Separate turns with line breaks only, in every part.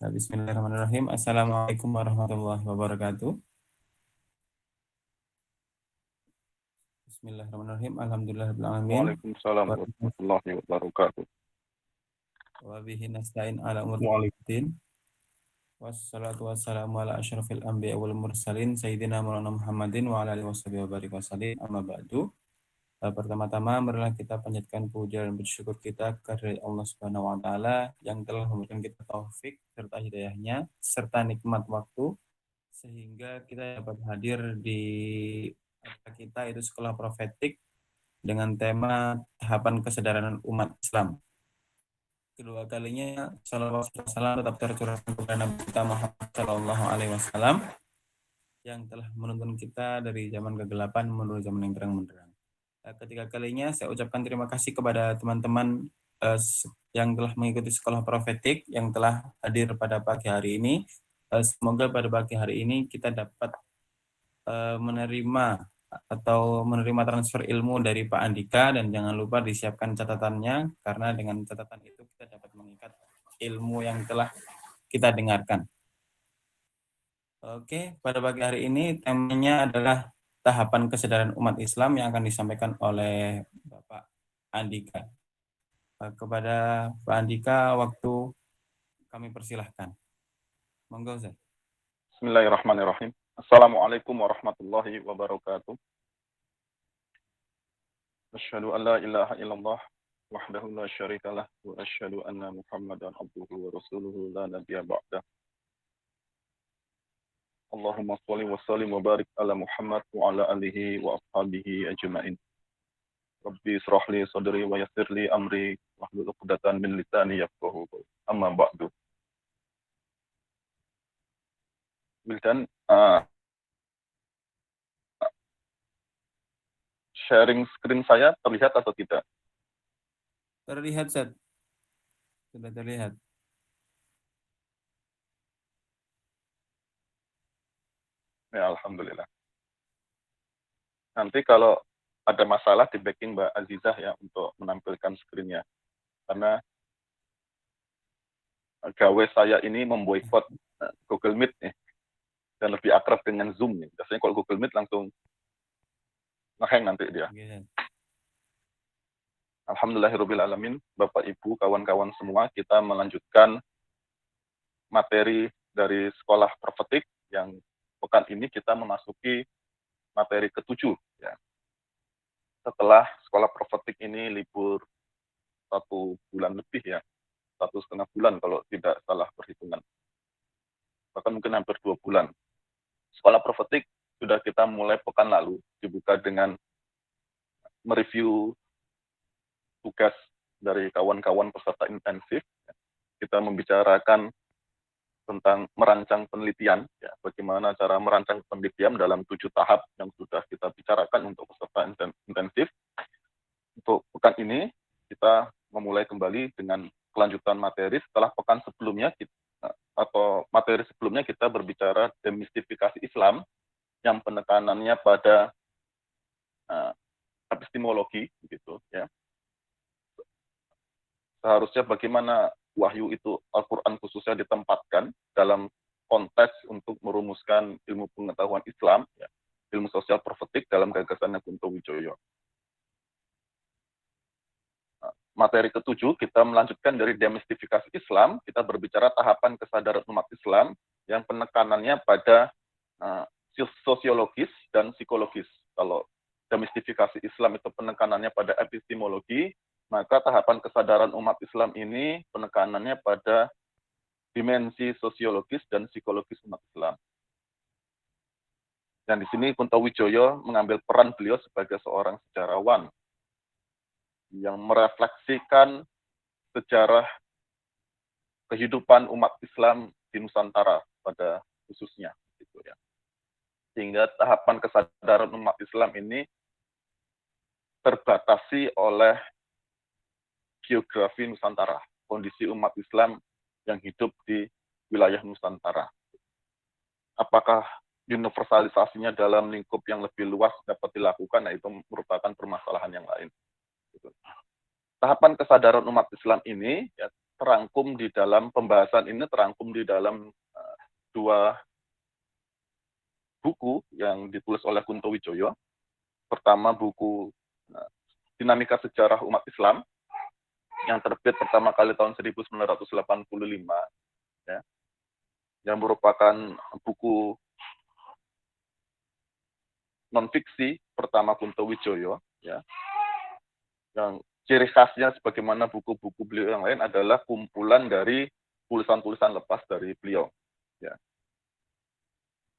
Bismillahirrahmanirrahim. Assalamualaikum warahmatullahi wabarakatuh. Bismillahirrahmanirrahim. Alhamdulillahirabbil alamin.
Waalaikumsalam warahmatullahi wabarakatuh.
Wa bihi nasta'in ala umuri din. Wassalatu wassalamu ala asyrafil anbiya wal mursalin sayyidina Maulana Muhammadin wa ala alihi washabihi wa barik wasallim. Amma ba'du. Pertama-tama marilah kita panjatkan puja dan bersyukur kita kepada Allah Subhanahu wa taala yang telah memberikan kita taufik serta hidayahnya serta nikmat waktu sehingga kita dapat hadir di acara kita itu Sekolah Profetik dengan tema tahapan kesadaran umat Islam. Kedua kalinya salawat salam tetap tercurahkan kepada Nabi kita Muhammad Shallallahu Alaihi Wasallam yang telah menuntun kita dari zaman kegelapan menuju zaman yang terang benderang. Ketiga kalinya saya ucapkan terima kasih kepada teman-teman yang telah mengikuti Sekolah Profetik yang telah hadir pada pagi hari ini. Semoga pada pagi hari ini kita dapat menerima transfer ilmu dari Pak Andika, dan jangan lupa disiapkan catatannya karena dengan catatan itu kita dapat mengikat ilmu yang telah kita dengarkan. Oke, pada pagi hari ini temanya adalah tahapan kesadaran umat Islam yang akan disampaikan oleh Bapak Andika. Kepada Pak Andika, waktu kami persilahkan. Monggo, Ustaz.
Bismillahirrahmanirrahim. Assalamualaikum warahmatullahi wabarakatuh. Asyhadu an la ilaha illallah wahdahu la syarikalah wa asyhadu anna Muhammadan abduhu wa rasuluhu la nabiyya ba'dah. Allahumma shalli wa sallim wa barik ala Muhammad wa ala alihi wa ashabihi ajma'in. Rabbi israh li sadri wa yassir li amri wahlul 'uqdatam min lisani yafqahu qawli. Amma ba'du. Wildan, sharing screen saya terlihat atau tidak?
Terlihat, Ustaz. Sudah terlihat.
Ya, alhamdulillah. Nanti kalau ada masalah di backing Mbak Azizah ya untuk menampilkan screen-nya. Karena gawe saya ini memboikot Google Meet nih. Dan lebih akrab dengan Zoom nih. Biasanya kalau Google Meet langsung nge-hang nanti dia.
Okay.
Alhamdulillahirrabbilalamin, Bapak Ibu, kawan-kawan semua, kita melanjutkan materi dari Sekolah Profetik yang pekan ini kita memasuki materi ke-7. Ya. Setelah Sekolah Profetik ini libur 1 bulan lebih ya, 1,5 bulan kalau tidak salah perhitungan. Bahkan mungkin hampir 2 bulan. Sekolah Profetik sudah kita mulai pekan lalu, dibuka dengan mereview tugas dari kawan-kawan peserta intensif. Kita membicarakan tentang merancang penelitian, ya, bagaimana cara merancang penelitian dalam 7 tahap yang sudah kita bicarakan untuk peserta intensif. Untuk pekan ini, kita memulai kembali dengan kelanjutan materi setelah pekan sebelumnya, materi sebelumnya kita berbicara demistifikasi Islam, yang penekanannya pada epistemologi, gitu ya. Seharusnya bagaimana wahyu itu Al-Quran khususnya ditempatkan dalam konteks untuk merumuskan ilmu pengetahuan Islam, ya, ilmu sosial profetik dalam gagasannya Kunto Wijoyo. Materi ke-7 kita melanjutkan dari demistifikasi Islam, kita berbicara tahapan kesadaran umat Islam yang penekanannya pada sosiologis dan psikologis. Kalau demistifikasi Islam itu penekanannya pada epistemologi, maka tahapan kesadaran umat Islam ini penekanannya pada dimensi sosiologis dan psikologis umat Islam. Dan di sini Kunto Wijoyo mengambil peran beliau sebagai seorang sejarawan yang merefleksikan sejarah kehidupan umat Islam di Nusantara pada khususnya, gitu ya. Sehingga tahapan kesadaran umat Islam ini terbatasi oleh geografi Nusantara, kondisi umat Islam yang hidup di wilayah Nusantara. Apakah universalisasinya dalam lingkup yang lebih luas dapat dilakukan? Nah, itu merupakan permasalahan yang lain. Tahapan kesadaran umat Islam ini ya, terangkum di dalam pembahasan ini terangkum di dalam dua buku yang ditulis oleh Kunto Wijoyo. Pertama buku Dinamika Sejarah Umat Islam yang terbit pertama kali tahun 1985, ya, yang merupakan buku non-fiksi pertama Kunto Wijoyo, ya, yang ciri khasnya sebagaimana buku-buku beliau yang lain adalah kumpulan dari tulisan-tulisan lepas dari beliau. Ya.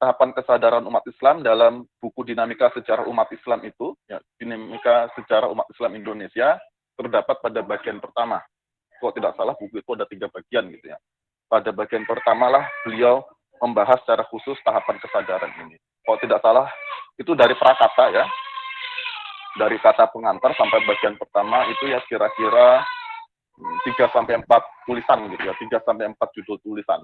Tahapan kesadaran umat Islam dalam buku Dinamika Sejarah Umat Islam itu, ya, Dinamika Sejarah Umat Islam Indonesia, terdapat pada bagian pertama. Kalau tidak salah buku itu ada 3 bagian gitu ya. Pada bagian pertama lah beliau membahas secara khusus tahapan kesadaran ini. Kalau tidak salah itu dari prakata ya, dari kata pengantar sampai bagian pertama itu ya kira-kira 3-4 tulisan gitu ya, 3-4 judul tulisan.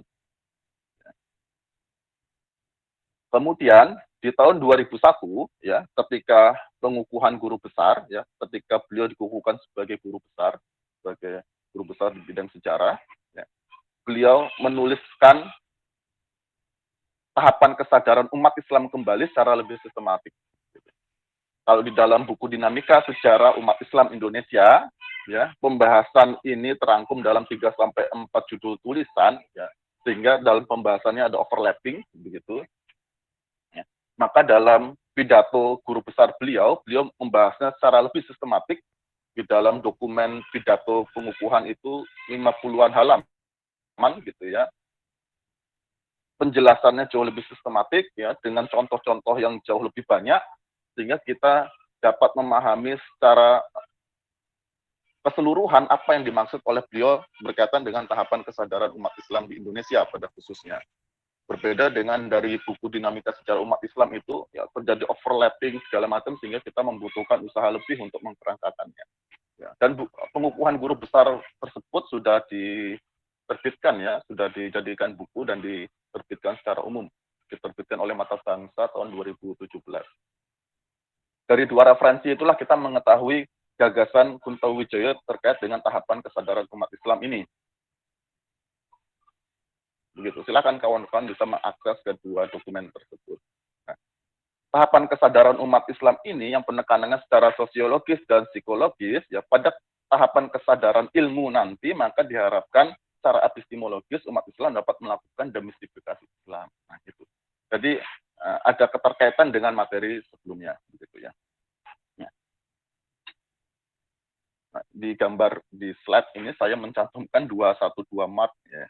Kemudian di tahun 2001 ya, ketika pengukuhan guru besar ya, ketika beliau dikukuhkan sebagai guru besar di bidang sejarah, ya, beliau menuliskan tahapan kesadaran umat Islam kembali secara lebih sistematik. Kalau di dalam buku Dinamika Sejarah Umat Islam Indonesia, ya, pembahasan ini terangkum dalam 3-4 judul tulisan, ya, sehingga dalam pembahasannya ada overlapping, begitu. Ya. Maka dalam pidato guru besar beliau membahasnya secara lebih sistematik di dalam dokumen pidato pengukuhan itu 50-an halaman, gitu ya. Penjelasannya jauh lebih sistematik, ya, dengan contoh-contoh yang jauh lebih banyak, sehingga kita dapat memahami secara keseluruhan apa yang dimaksud oleh beliau berkaitan dengan tahapan kesadaran umat Islam di Indonesia pada khususnya. Berbeda dengan dari buku Dinamika Sejarah Umat Islam itu, ya, terjadi overlapping segala macam sehingga kita membutuhkan usaha lebih untuk mengkerangkatannya. Ya, dan pengukuhan guru besar tersebut sudah diterbitkan ya, sudah dijadikan buku dan diterbitkan secara umum. Diterbitkan oleh Mata Bangsa tahun 2017. Dari 2 referensi itulah kita mengetahui gagasan Kunto Wijoyo terkait dengan tahapan kesadaran umat Islam ini. Begitu. Silakan kawan-kawan bisa mengakses kedua dokumen tersebut. Nah, tahapan kesadaran umat Islam ini yang penekanannya secara sosiologis dan psikologis, ya, pada tahapan kesadaran ilmu nanti maka diharapkan secara epistemologis umat Islam dapat melakukan demistifikasi Islam. Nah, gitu. Jadi ada keterkaitan dengan materi sebelumnya, begitu ya. Nah, di gambar di slide ini saya mencantumkan 212 Maret ya.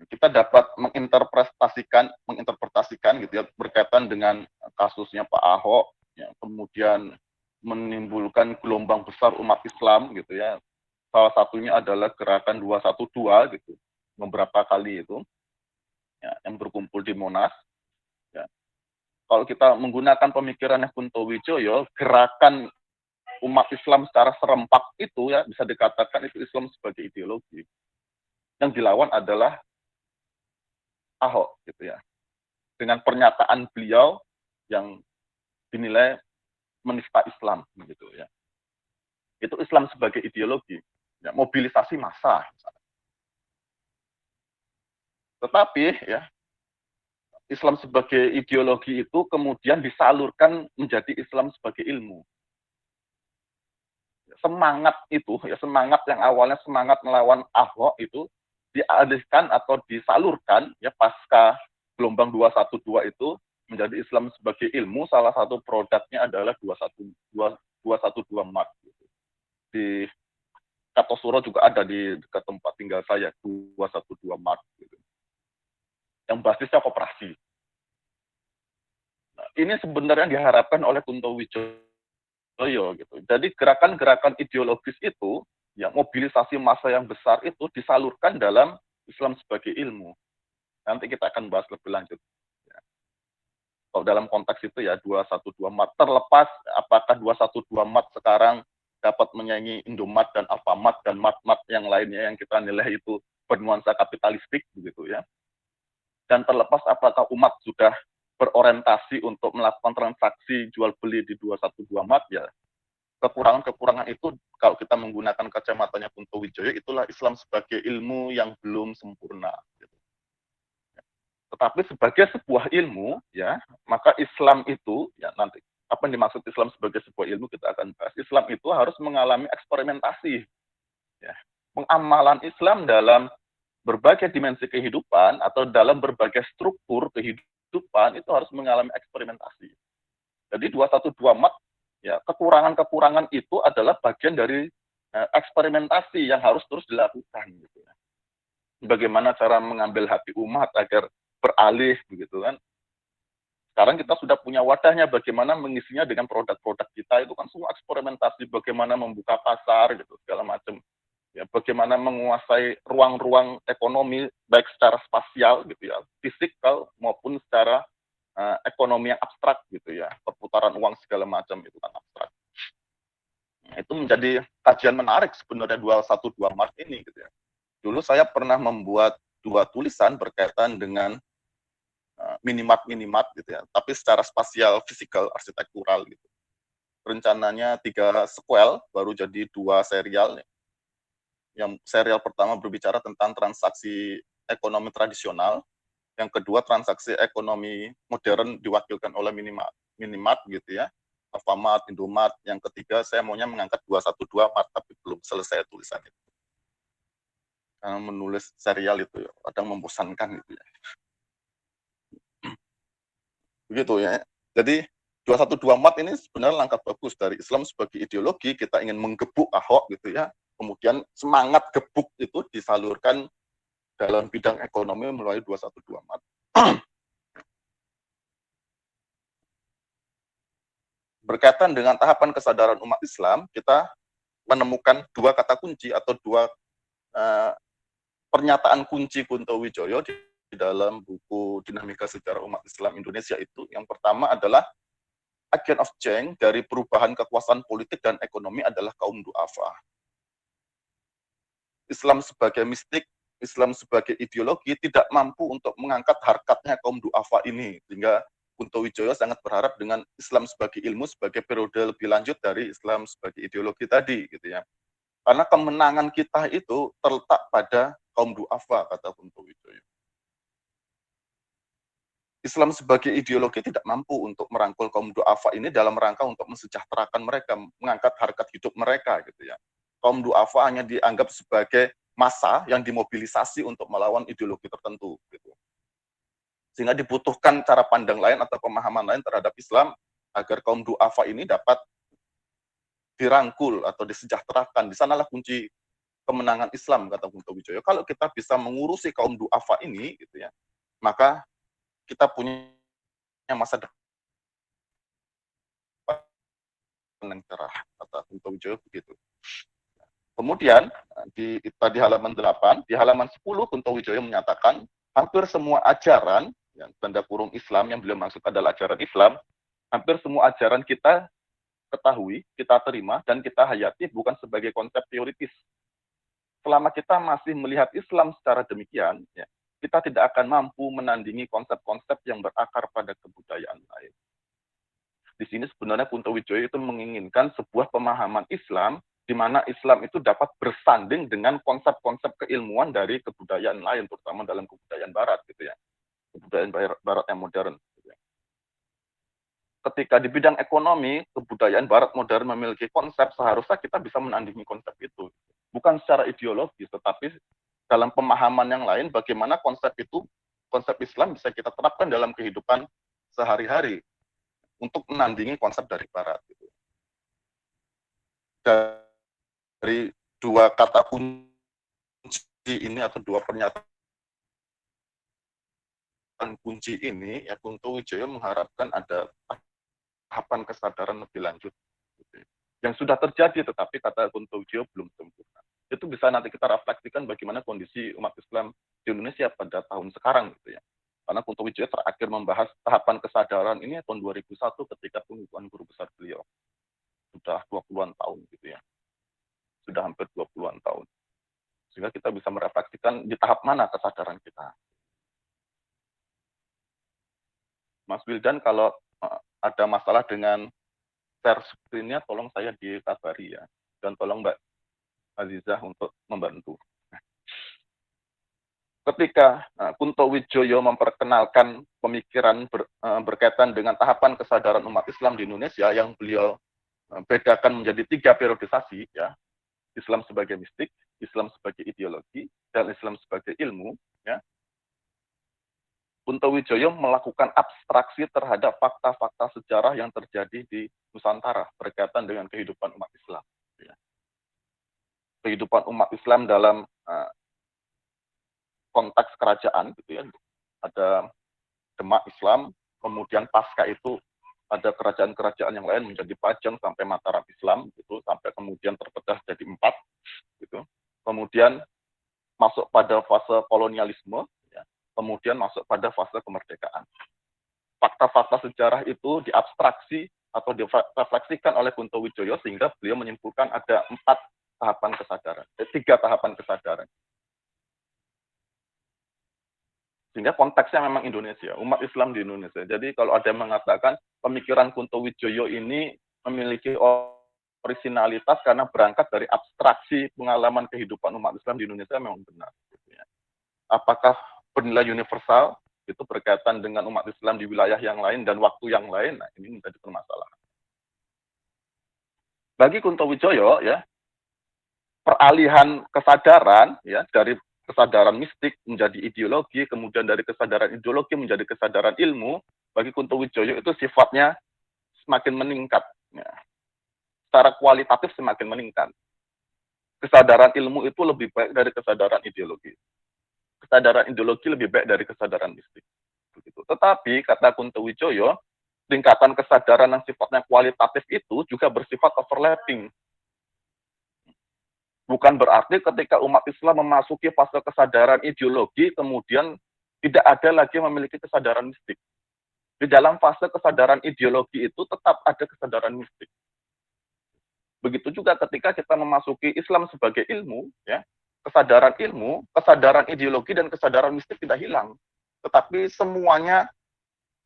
Kita dapat menginterpretasikan gitu ya, berkaitan dengan kasusnya Pak Ahok, ya, kemudian menimbulkan gelombang besar umat Islam gitu ya. Salah satunya adalah gerakan 212 gitu, beberapa kali itu, ya, yang berkumpul di Monas. Ya. Kalau kita menggunakan pemikirannya Kunto Wijoyo, gerakan umat Islam secara serempak itu ya bisa dikatakan itu Islam sebagai ideologi. Yang dilawan adalah Ahok gitu ya. Dengan pernyataan beliau yang dinilai menista Islam gitu ya. Itu Islam sebagai ideologi, ya, mobilisasi massa. Tetapi ya Islam sebagai ideologi itu kemudian disalurkan menjadi Islam sebagai ilmu. Semangat itu, ya, semangat yang awalnya semangat melawan Ahok itu dialihkan atau disalurkan ya pasca gelombang 212 itu menjadi Islam sebagai ilmu. Salah satu produknya adalah 212 Maret. Gitu. Di Kartosuro juga ada di dekat tempat tinggal saya 212 Maret. Gitu. Yang basisnya koperasi. Nah, ini sebenarnya diharapkan oleh Kunto Wijoyo gitu. Jadi gerakan-gerakan ideologis itu, ya, mobilisasi massa yang besar itu disalurkan dalam Islam sebagai ilmu. Nanti kita akan bahas lebih lanjut. Ya. Kalau dalam konteks itu ya 212 Maret, terlepas apakah 212 Maret sekarang dapat menyaingi Indomaret dan Alfamart dan Mart-Mart yang lainnya yang kita nilai itu bernuansa kapitalistik begitu ya. Dan terlepas apakah umat sudah berorientasi untuk melakukan transaksi jual beli di 212 Maret ya, kekurangan-kekurangan itu kalau kita menggunakan kacamatanya Kunto Wijoyo itulah Islam sebagai ilmu yang belum sempurna. Gitu. Tetapi sebagai sebuah ilmu, ya, maka Islam itu, ya nanti apa yang dimaksud Islam sebagai sebuah ilmu kita akan bahas. Islam itu harus mengalami eksperimentasi, ya. Pengamalan Islam dalam berbagai dimensi kehidupan atau dalam berbagai struktur kehidupan itu harus mengalami eksperimentasi. Jadi 212 mat, ya, kekurangan-kekurangan itu adalah bagian dari eksperimentasi yang harus terus dilakukan. Gitu. Bagaimana cara mengambil hati umat agar beralih, begitu kan? Sekarang kita sudah punya wadahnya, bagaimana mengisinya dengan produk-produk kita itu kan semua eksperimentasi, bagaimana membuka pasar, gitu segala macam. Ya, bagaimana menguasai ruang-ruang ekonomi baik secara spasial gitu ya, fisikal maupun secara ekonomi yang abstrak gitu ya, perputaran uang segala macam itu kan abstrak. Nah, itu menjadi kajian menarik sebenarnya 212 Maret ini gitu ya. Dulu saya pernah membuat 2 tulisan berkaitan dengan minimat gitu ya, tapi secara spasial, fisikal, arsitektural gitu. Rencananya 3 sequel, baru jadi 2 serial. Yang serial pertama berbicara tentang transaksi ekonomi tradisional, yang kedua transaksi ekonomi modern diwakilkan oleh Minimart gitu ya, Alfamart, Indomart, yang ketiga saya maunya mengangkat 212 Mart, tapi belum selesai tulisan itu. Karena menulis serial itu ya, kadang membosankan gitu ya. Begitu ya. Jadi 212 Mart ini sebenarnya langkah bagus dari Islam sebagai ideologi, kita ingin menggebuk Ahok gitu ya. Kemudian semangat gebuk itu disalurkan dalam bidang ekonomi melalui 212 Mart. Berkaitan dengan tahapan kesadaran umat Islam, kita menemukan 2 kata kunci atau 2 pernyataan kunci Kunto Wijoyo di dalam buku Dinamika Sejarah Umat Islam Indonesia itu. Yang pertama adalah agent of change dari perubahan kekuasaan politik dan ekonomi adalah kaum du'afa. Islam sebagai mistik, Islam sebagai ideologi tidak mampu untuk mengangkat harkatnya kaum du'afa ini, sehingga Kunto Wijoyo sangat berharap dengan Islam sebagai ilmu sebagai periode lebih lanjut dari Islam sebagai ideologi tadi gitu ya. Karena kemenangan kita itu terletak pada kaum du'afa, kata Kunto Wijoyo. Islam sebagai ideologi tidak mampu untuk merangkul kaum du'afa ini dalam rangka untuk mensejahterakan mereka, mengangkat harkat hidup mereka gitu ya. Kaum du'afa hanya dianggap sebagai massa yang dimobilisasi untuk melawan ideologi tertentu gitu. Sehingga dibutuhkan cara pandang lain atau pemahaman lain terhadap Islam agar kaum du'afa ini dapat dirangkul atau disejahterakan. Di sanalah kunci kemenangan Islam, kata Kunto Wijoyo. Kalau kita bisa mengurusi kaum du'afa ini gitu ya, maka kita punya masa depan yang cerah, kata Kunto Wijoyo begitu. Kemudian di halaman 8, di halaman 10 Kunto Wijoyo menyatakan hampir semua ajaran, yang tanda kurung Islam yang beliau maksud adalah ajaran Islam, hampir semua ajaran kita ketahui, kita terima, dan kita hayati bukan sebagai konsep teoritis. Selama kita masih melihat Islam secara demikian, ya, kita tidak akan mampu menandingi konsep-konsep yang berakar pada kebudayaan lain. Di sini sebenarnya Kunto Wijoyo itu menginginkan sebuah pemahaman Islam di mana Islam itu dapat bersanding dengan konsep-konsep keilmuan dari kebudayaan lain, terutama dalam kebudayaan Barat, gitu ya, kebudayaan Barat yang modern. Gitu ya. Ketika di bidang ekonomi, kebudayaan Barat modern memiliki konsep, seharusnya kita bisa menandingi konsep itu, bukan secara ideologis, tetapi dalam pemahaman yang lain, bagaimana konsep itu, konsep Islam bisa kita terapkan dalam kehidupan sehari-hari untuk menandingi konsep dari Barat. Gitu. Dari 2 kata kunci ini atau 2 pernyataan kunci ini, ya Kunto Wijoyo mengharapkan ada tahapan kesadaran lebih lanjut. Gitu. Yang sudah terjadi, tetapi kata Kunto Wijoyo belum sempurna. Itu bisa nanti kita refleksikan bagaimana kondisi umat Islam di Indonesia pada tahun sekarang. Gitu ya. Karena Kunto Wijoyo terakhir membahas tahapan kesadaran ini tahun 2001 ketika pengukuhan guru besar beliau. Sudah 20-an tahun gitu ya. Sudah hampir 20-an tahun. Sehingga kita bisa merefleksikan di tahap mana kesadaran kita. Mas Wildan, kalau ada masalah dengan share screen-nya tolong saya dikabari ya. Dan tolong Mbak Azizah untuk membantu. Ketika Kunto Wijoyo memperkenalkan pemikiran berkaitan dengan tahapan kesadaran umat Islam di Indonesia yang beliau bedakan menjadi 3 periodisasi, ya, Islam sebagai mistik, Islam sebagai ideologi, dan Islam sebagai ilmu, ya. Kunto Wijoyo melakukan abstraksi terhadap fakta-fakta sejarah yang terjadi di Nusantara berkaitan dengan kehidupan umat Islam. Ya. Kehidupan umat Islam dalam konteks kerajaan, gitu ya. Ada Demak Islam, kemudian pasca itu ada kerajaan-kerajaan yang lain menjadi Pajang sampai Mataram Islam, gitu, sampai kemudian terpecah jadi 4, gitu. Kemudian masuk pada fase kolonialisme, ya. Kemudian masuk pada fase kemerdekaan. Fakta-fakta sejarah itu diabstraksi atau direfleksikan oleh Kunto Wijoyo sehingga beliau menyimpulkan ada 3 tahapan kesadaran. Sehingga konteksnya memang Indonesia, umat Islam di Indonesia. Jadi kalau ada yang mengatakan pemikiran Kunto Wijoyo ini memiliki originalitas karena berangkat dari abstraksi pengalaman kehidupan umat Islam di Indonesia, memang benar. Apakah bernilai universal? Itu berkaitan dengan umat Islam di wilayah yang lain dan waktu yang lain, nah ini menjadi permasalahan. Bagi Kunto Wijoyo, ya, peralihan kesadaran, ya, dari kesadaran mistik menjadi ideologi, kemudian dari kesadaran ideologi menjadi kesadaran ilmu, bagi Kunto Wijoyo itu sifatnya semakin meningkat. Ya. Secara kualitatif semakin meningkat. Kesadaran ilmu itu lebih baik dari kesadaran ideologi. Kesadaran ideologi lebih baik dari kesadaran mistik. Begitu. Tetapi, kata Kunto Wijoyo, tingkatan kesadaran yang sifatnya kualitatif itu juga bersifat overlapping. Bukan berarti ketika umat Islam memasuki fase kesadaran ideologi, kemudian tidak ada lagi yang memiliki kesadaran mistik. Di dalam fase kesadaran ideologi itu tetap ada kesadaran mistik. Begitu juga ketika kita memasuki Islam sebagai ilmu, ya, kesadaran ilmu, kesadaran ideologi, dan kesadaran mistik tidak hilang. Tetapi semuanya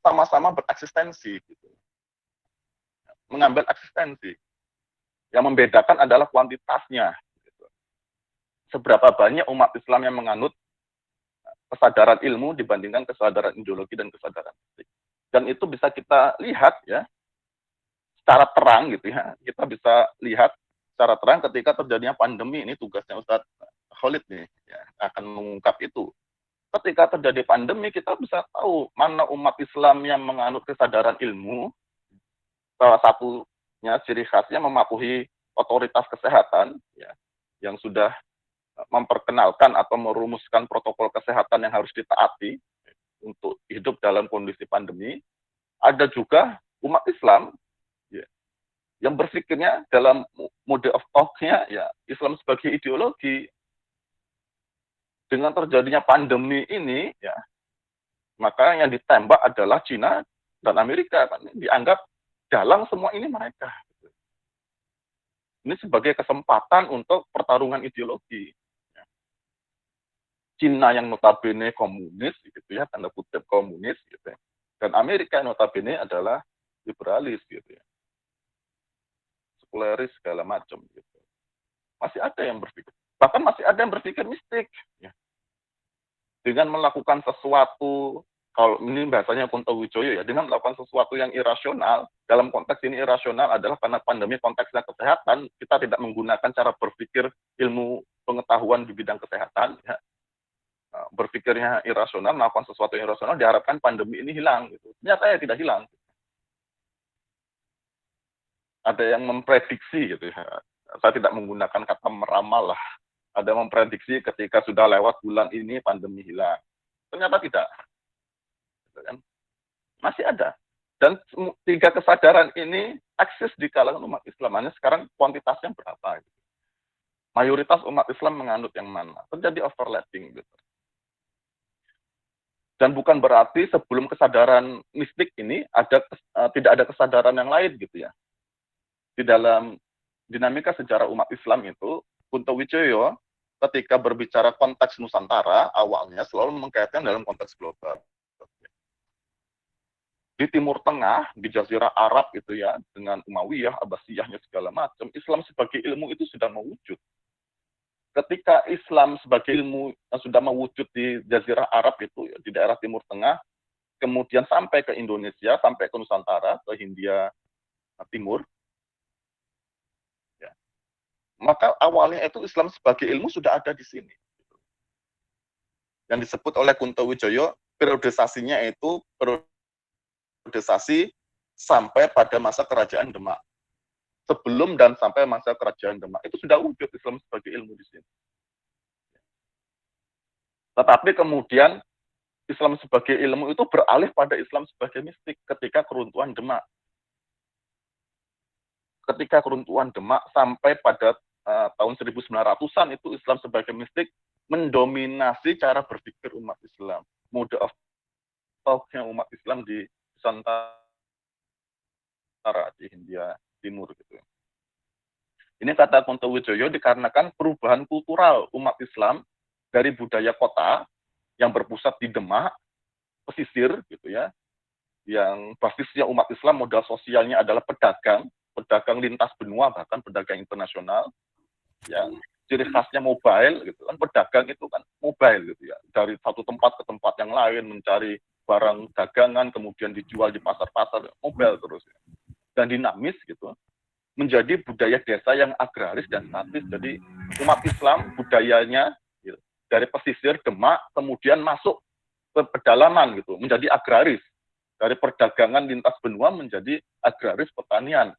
sama-sama bereksistensi. Gitu. Mengambil eksistensi. Yang membedakan adalah kuantitasnya. Seberapa banyak umat Islam yang menganut kesadaran ilmu dibandingkan kesadaran ideologi dan kesadaran mistik. Dan itu bisa kita lihat, ya, secara terang, gitu ya. Kita bisa lihat secara terang ketika terjadinya pandemi. Ini tugasnya Ustadz Khalid nih, ya, akan mengungkap itu. Ketika terjadi pandemi, kita bisa tahu mana umat Islam yang menganut kesadaran ilmu. Salah satunya ciri khasnya mematuhi otoritas kesehatan, ya, yang sudah memperkenalkan atau merumuskan protokol kesehatan yang harus ditaati untuk hidup dalam kondisi pandemi. Ada juga umat Islam, ya, yang berpikirnya dalam mode of talk-nya, ya, Islam sebagai ideologi. Dengan terjadinya pandemi ini, ya, maka yang ditembak adalah Cina dan Amerika, kan dianggap dalang semua ini mereka. Ini sebagai kesempatan untuk pertarungan ideologi. Cina yang notabene komunis, gitu ya, tanda kutip komunis, gitu ya. Dan Amerika yang notabene adalah liberalis, gitu ya, sekuleris segala macam, gitu. Masih ada yang berpikir, bahkan masih ada yang berpikir mistik, ya. Dengan melakukan sesuatu, kalau ini bahasanya Kunto Wijoyo, ya, dengan melakukan sesuatu yang irasional. Dalam konteks ini irasional adalah karena pandemi konteksnya kesehatan, kita tidak menggunakan cara berpikir ilmu pengetahuan di bidang kesehatan, ya. Berpikirnya irasional, melakukan sesuatu yang irasional, diharapkan pandemi ini hilang. Gitu. Ternyata ya tidak hilang. Ada yang memprediksi, gitu ya. Saya tidak menggunakan kata meramal lah. Ada yang memprediksi ketika sudah lewat bulan ini pandemi hilang. Ternyata tidak. Gitu kan? Masih ada. Dan 3 kesadaran ini eksis di kalangan umat Islam. Hanya sekarang kuantitasnya berapa. Gitu. Mayoritas umat Islam menganut yang mana. Terjadi overlapping. Gitu. Dan bukan berarti sebelum kesadaran mistik ini tidak ada kesadaran yang lain, gitu ya. Di dalam dinamika sejarah umat Islam itu, Kunto Wijoyo ketika berbicara konteks Nusantara awalnya selalu mengkaitkan dalam konteks global. di Timur Tengah, di Jazirah Arab itu ya, dengan Umayyah, Abbasiyahnya segala macam, Islam sebagai ilmu itu sudah mewujud. Ketika Islam sebagai ilmu sudah mewujud di Jazirah Arab itu ya, di daerah Timur Tengah, kemudian sampai ke Indonesia, sampai ke Nusantara, ke Hindia Timur, ya, maka awalnya itu Islam sebagai ilmu sudah ada di sini. Yang disebut oleh Kunto Wijoyo, periodisasinya itu periodisasi sampai pada masa kerajaan Demak. Sebelum dan sampai masa kerajaan Demak, itu sudah wujud Islam sebagai ilmu di sini. Tetapi kemudian Islam sebagai ilmu itu beralih pada Islam sebagai mistik ketika keruntuhan Demak. Ketika keruntuhan Demak sampai pada tahun 1900-an itu Islam sebagai mistik mendominasi cara berpikir umat Islam. Mode of thought-nya umat Islam di Nusantara, di Hindia Timur gitu. Ini kata Kunto Wijoyo dikarenakan perubahan kultural umat Islam dari budaya kota yang berpusat di Demak, pesisir gitu ya, yang basisnya umat Islam, modal sosialnya adalah pedagang lintas benua, bahkan pedagang internasional, yang ciri khasnya mobile gitu kan, pedagang itu kan mobile gitu ya, dari satu tempat ke tempat yang lain mencari barang dagangan kemudian dijual di pasar-pasar, mobile terus ya. Dan dinamis gitu, menjadi budaya desa yang agraris dan statis. Jadi umat Islam budayanya gitu, dari pesisir Demak kemudian masuk ke pedalaman gitu, menjadi agraris. Dari perdagangan lintas benua menjadi agraris pertanian.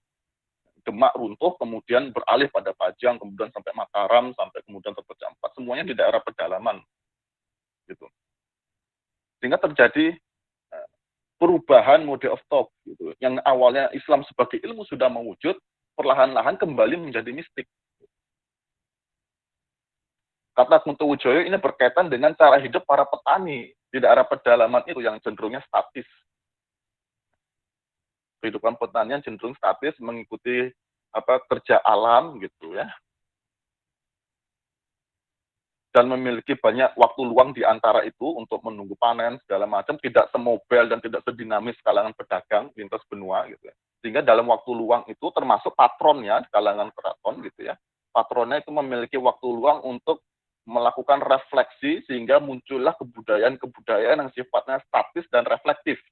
Demak runtuh, kemudian beralih pada Pajang, kemudian sampai Mataram, sampai kemudian terpecah empat. Semuanya di daerah pedalaman. Gitu. Sehingga terjadi perubahan mode of thought. Gitu. Yang awalnya Islam sebagai ilmu sudah mewujud, perlahan-lahan kembali menjadi mistik. Kata Kunto Wijoyo ini berkaitan dengan cara hidup para petani di daerah pedalaman itu yang cenderungnya statis. Kehidupan pertanian cenderung statis, mengikuti kerja alam gitu ya, dan memiliki banyak waktu luang di antara itu untuk menunggu panen segala macam, tidak semobile dan tidak sedinamis kalangan pedagang lintas benua gitu ya. Sehingga dalam waktu luang itu termasuk patronnya kalangan keraton gitu ya, patronnya itu memiliki waktu luang untuk melakukan refleksi sehingga muncullah kebudayaan yang sifatnya statis dan reflektif.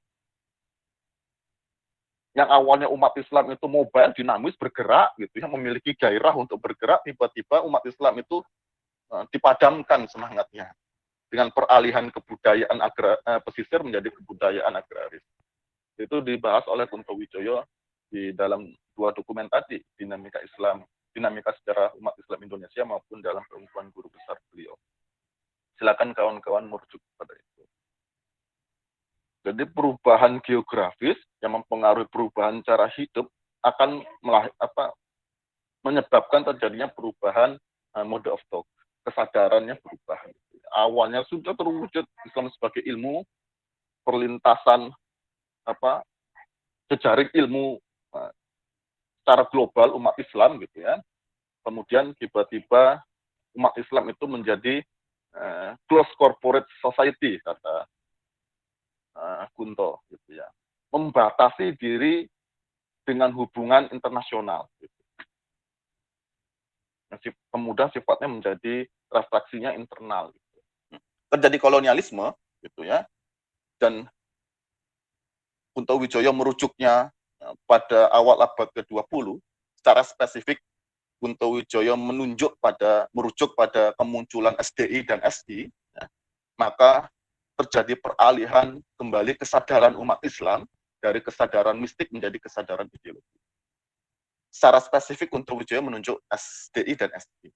Yang awalnya umat Islam itu mobile, dinamis, bergerak gitu ya, memiliki gairah untuk bergerak, tiba-tiba umat Islam itu dipadamkan semangatnya dengan peralihan kebudayaan pesisir menjadi kebudayaan agraris. Itu dibahas oleh Kunto Wijoyo di dalam dua dokumen tadi, dinamika Islam, dinamika sejarah umat Islam Indonesia maupun dalam pengukuhan guru besar beliau. Silakan kawan-kawan merujuk pada itu. Jadi perubahan geografis yang mempengaruhi perubahan cara hidup akan menyebabkan terjadinya perubahan mode of thought, kesadarannya berubah. Awalnya sudah terwujud Islam sebagai ilmu, perlintasan jejaring ilmu secara global umat Islam gitu ya. Kemudian tiba-tiba umat Islam itu menjadi close corporate society kata Kunto gitu ya, membatasi diri dengan hubungan internasional gitu. Kemudian sifatnya menjadi refleksinya internal gitu. Terjadi kolonialisme gitu ya, dan Kunto Wijoyo merujuknya pada awal abad ke-20. Secara spesifik Kunto Wijoyo merujuk pada kemunculan SDI dan SI ya. Maka terjadi peralihan kembali kesadaran umat Islam dari kesadaran mistik menjadi kesadaran ideologi. Secara spesifik Kunto Wijoyo menunjuk SDI dan SI.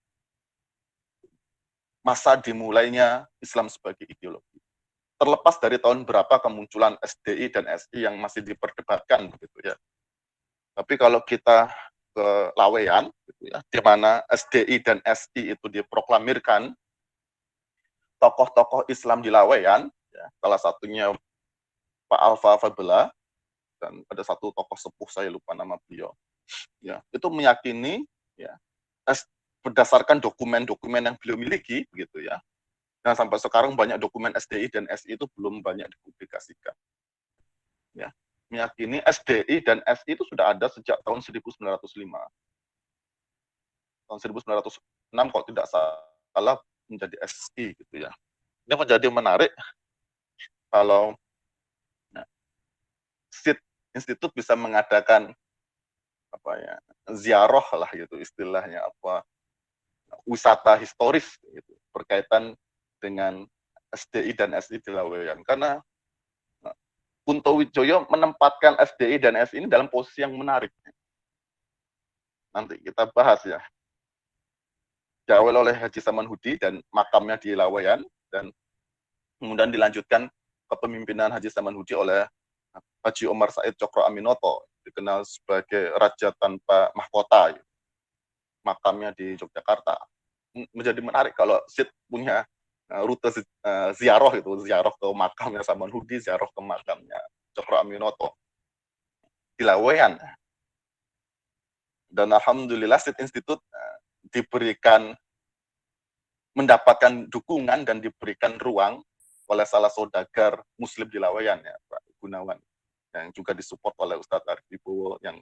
Masa dimulainya Islam sebagai ideologi. Terlepas dari tahun berapa kemunculan SDI dan SI yang masih diperdebatkan gitu ya. Tapi kalau kita ke Laweyan gitu ya, di mana SDI dan SI itu diproklamirkan tokoh-tokoh Islam di Laweyan, ya, salah satunya Pak Alfa Fabela, dan ada satu tokoh sepuh saya lupa nama beliau, ya itu meyakini ya berdasarkan dokumen-dokumen yang beliau miliki begitu ya. Nah sampai sekarang banyak dokumen SDI dan SI itu belum banyak dipublikasikan. Ya. meyakini SDI dan SI itu sudah ada sejak tahun 1905. Tahun 1906 kalau tidak salah menjadi SI gitu ya. Ini menjadi menarik kalau SID institut bisa mengadakan apa ya, ziarah lah gitu istilahnya, apa, wisata historis gitu, berkaitan dengan SDI dan SI di Laweyan. Karena Kunto Wijoyo menempatkan SDI dan SI ini dalam posisi yang menarik. Nanti kita bahas ya. Diawali oleh Haji Samanhudi dan makamnya di Laweyan, dan kemudian dilanjutkan kepemimpinan Haji Samanhudi oleh Haji Omar Said Cokro Aminoto, dikenal sebagai Raja Tanpa Mahkota, makamnya di Yogyakarta. Menjadi menarik kalau SID punya rute ziarah itu, ziarah ke makamnya Samanhudi, ziarah ke makamnya Cokro Aminoto di Laweyan. Dan alhamdulillah SID Institute diberikan, mendapatkan dukungan dan diberikan ruang oleh salah saudagar Muslim di Laweyan ya, Pak Gunawan, yang juga disupport oleh Ustadz Arif Wibowo, yang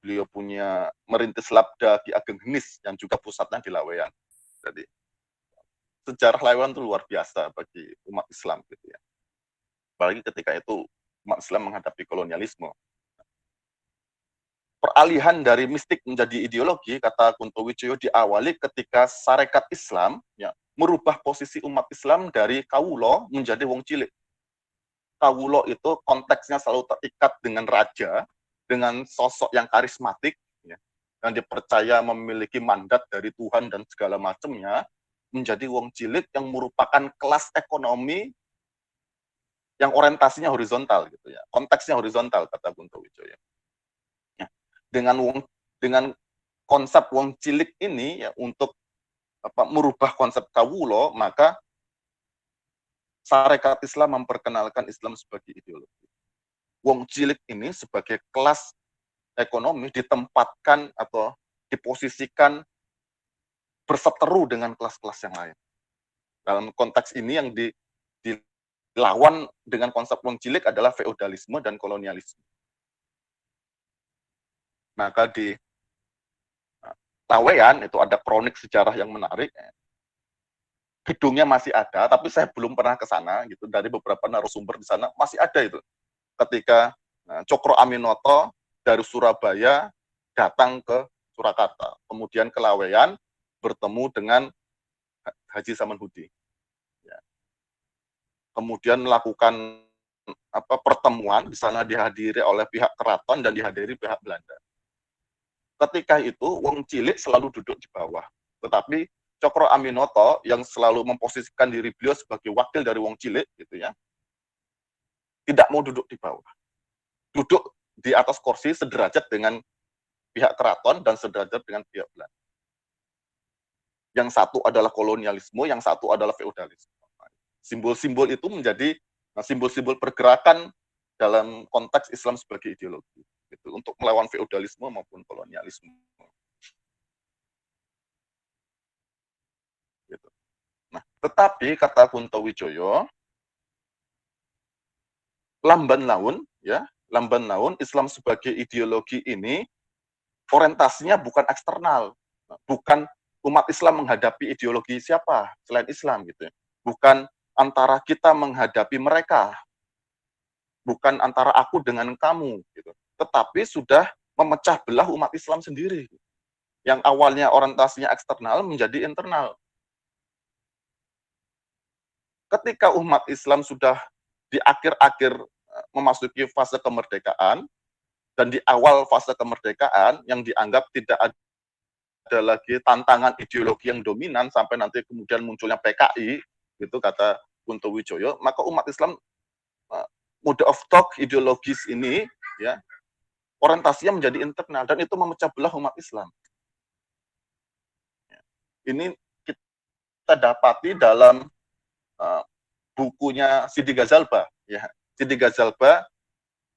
beliau punya merintis Labda Ki Ageng Henis yang juga pusatnya di Laweyan. Jadi sejarah Laweyan itu luar biasa bagi umat Islam gitu ya. Apalagi ketika itu umat Islam menghadapi kolonialisme. Peralihan dari mistik menjadi ideologi, kata Kunto Wijoyo, diawali ketika Sarekat Islam ya, merubah posisi umat Islam dari kawulo menjadi wong cilik. Kawulo itu konteksnya selalu terikat dengan raja, dengan sosok yang karismatik, ya, yang dipercaya memiliki mandat dari Tuhan dan segala macamnya, menjadi wong cilik yang merupakan kelas ekonomi yang orientasinya horizontal gitu ya, konteksnya horizontal, kata Kunto Wijoyo. Dengan konsep wong cilik ini ya, untuk merubah konsep kawulo, maka Sarekat Islam memperkenalkan Islam sebagai ideologi. Wong cilik ini sebagai kelas ekonomi ditempatkan atau diposisikan berseteru dengan kelas-kelas yang lain. Dalam konteks ini yang dilawan dengan konsep wong cilik adalah feodalisme dan kolonialisme. Maka di Laweyan itu ada kronik sejarah yang menarik. Gedungnya masih ada, tapi saya belum pernah ke sana gitu. Dari beberapa narasumber di sana masih ada itu. Ketika Cokro Aminoto dari Surabaya datang ke Surakarta, kemudian ke Laweyan bertemu dengan Haji Samanhudi. Ya. Kemudian melakukan pertemuan, di sana dihadiri oleh pihak keraton dan dihadiri pihak Belanda. Ketika itu wong cilik selalu duduk di bawah, tetapi Cokro Aminoto yang selalu memposisikan diri beliau sebagai wakil dari wong cilik gitu ya, tidak mau duduk di bawah, duduk di atas kursi sederajat dengan pihak keraton dan sederajat dengan pihak Belanda. Yang satu adalah kolonialisme, yang satu adalah feodalisme. Simbol-simbol itu menjadi simbol-simbol pergerakan dalam konteks Islam sebagai ideologi, gitu, untuk melawan feodalisme maupun kolonialisme. Gitu. Nah, tetapi kata Kunto Wijoyo, lamban laun, ya, lamban laun Islam sebagai ideologi ini orientasinya bukan eksternal, bukan umat Islam menghadapi ideologi siapa selain Islam gitu, bukan antara kita menghadapi mereka, bukan antara aku dengan kamu gitu, tetapi sudah memecah belah umat Islam sendiri, yang awalnya orientasinya eksternal menjadi internal. Ketika umat Islam sudah di akhir-akhir memasuki fase kemerdekaan, dan di awal fase kemerdekaan yang dianggap tidak ada lagi tantangan ideologi yang dominan sampai nanti kemudian munculnya PKI, gitu kata Kunto Wijoyo, maka umat Islam mode of talk ideologis ini ya orientasinya menjadi internal dan itu memecah belah umat Islam. Ini kita dapati dalam bukunya Sidi Ghazalba ya. Sidi Ghazalba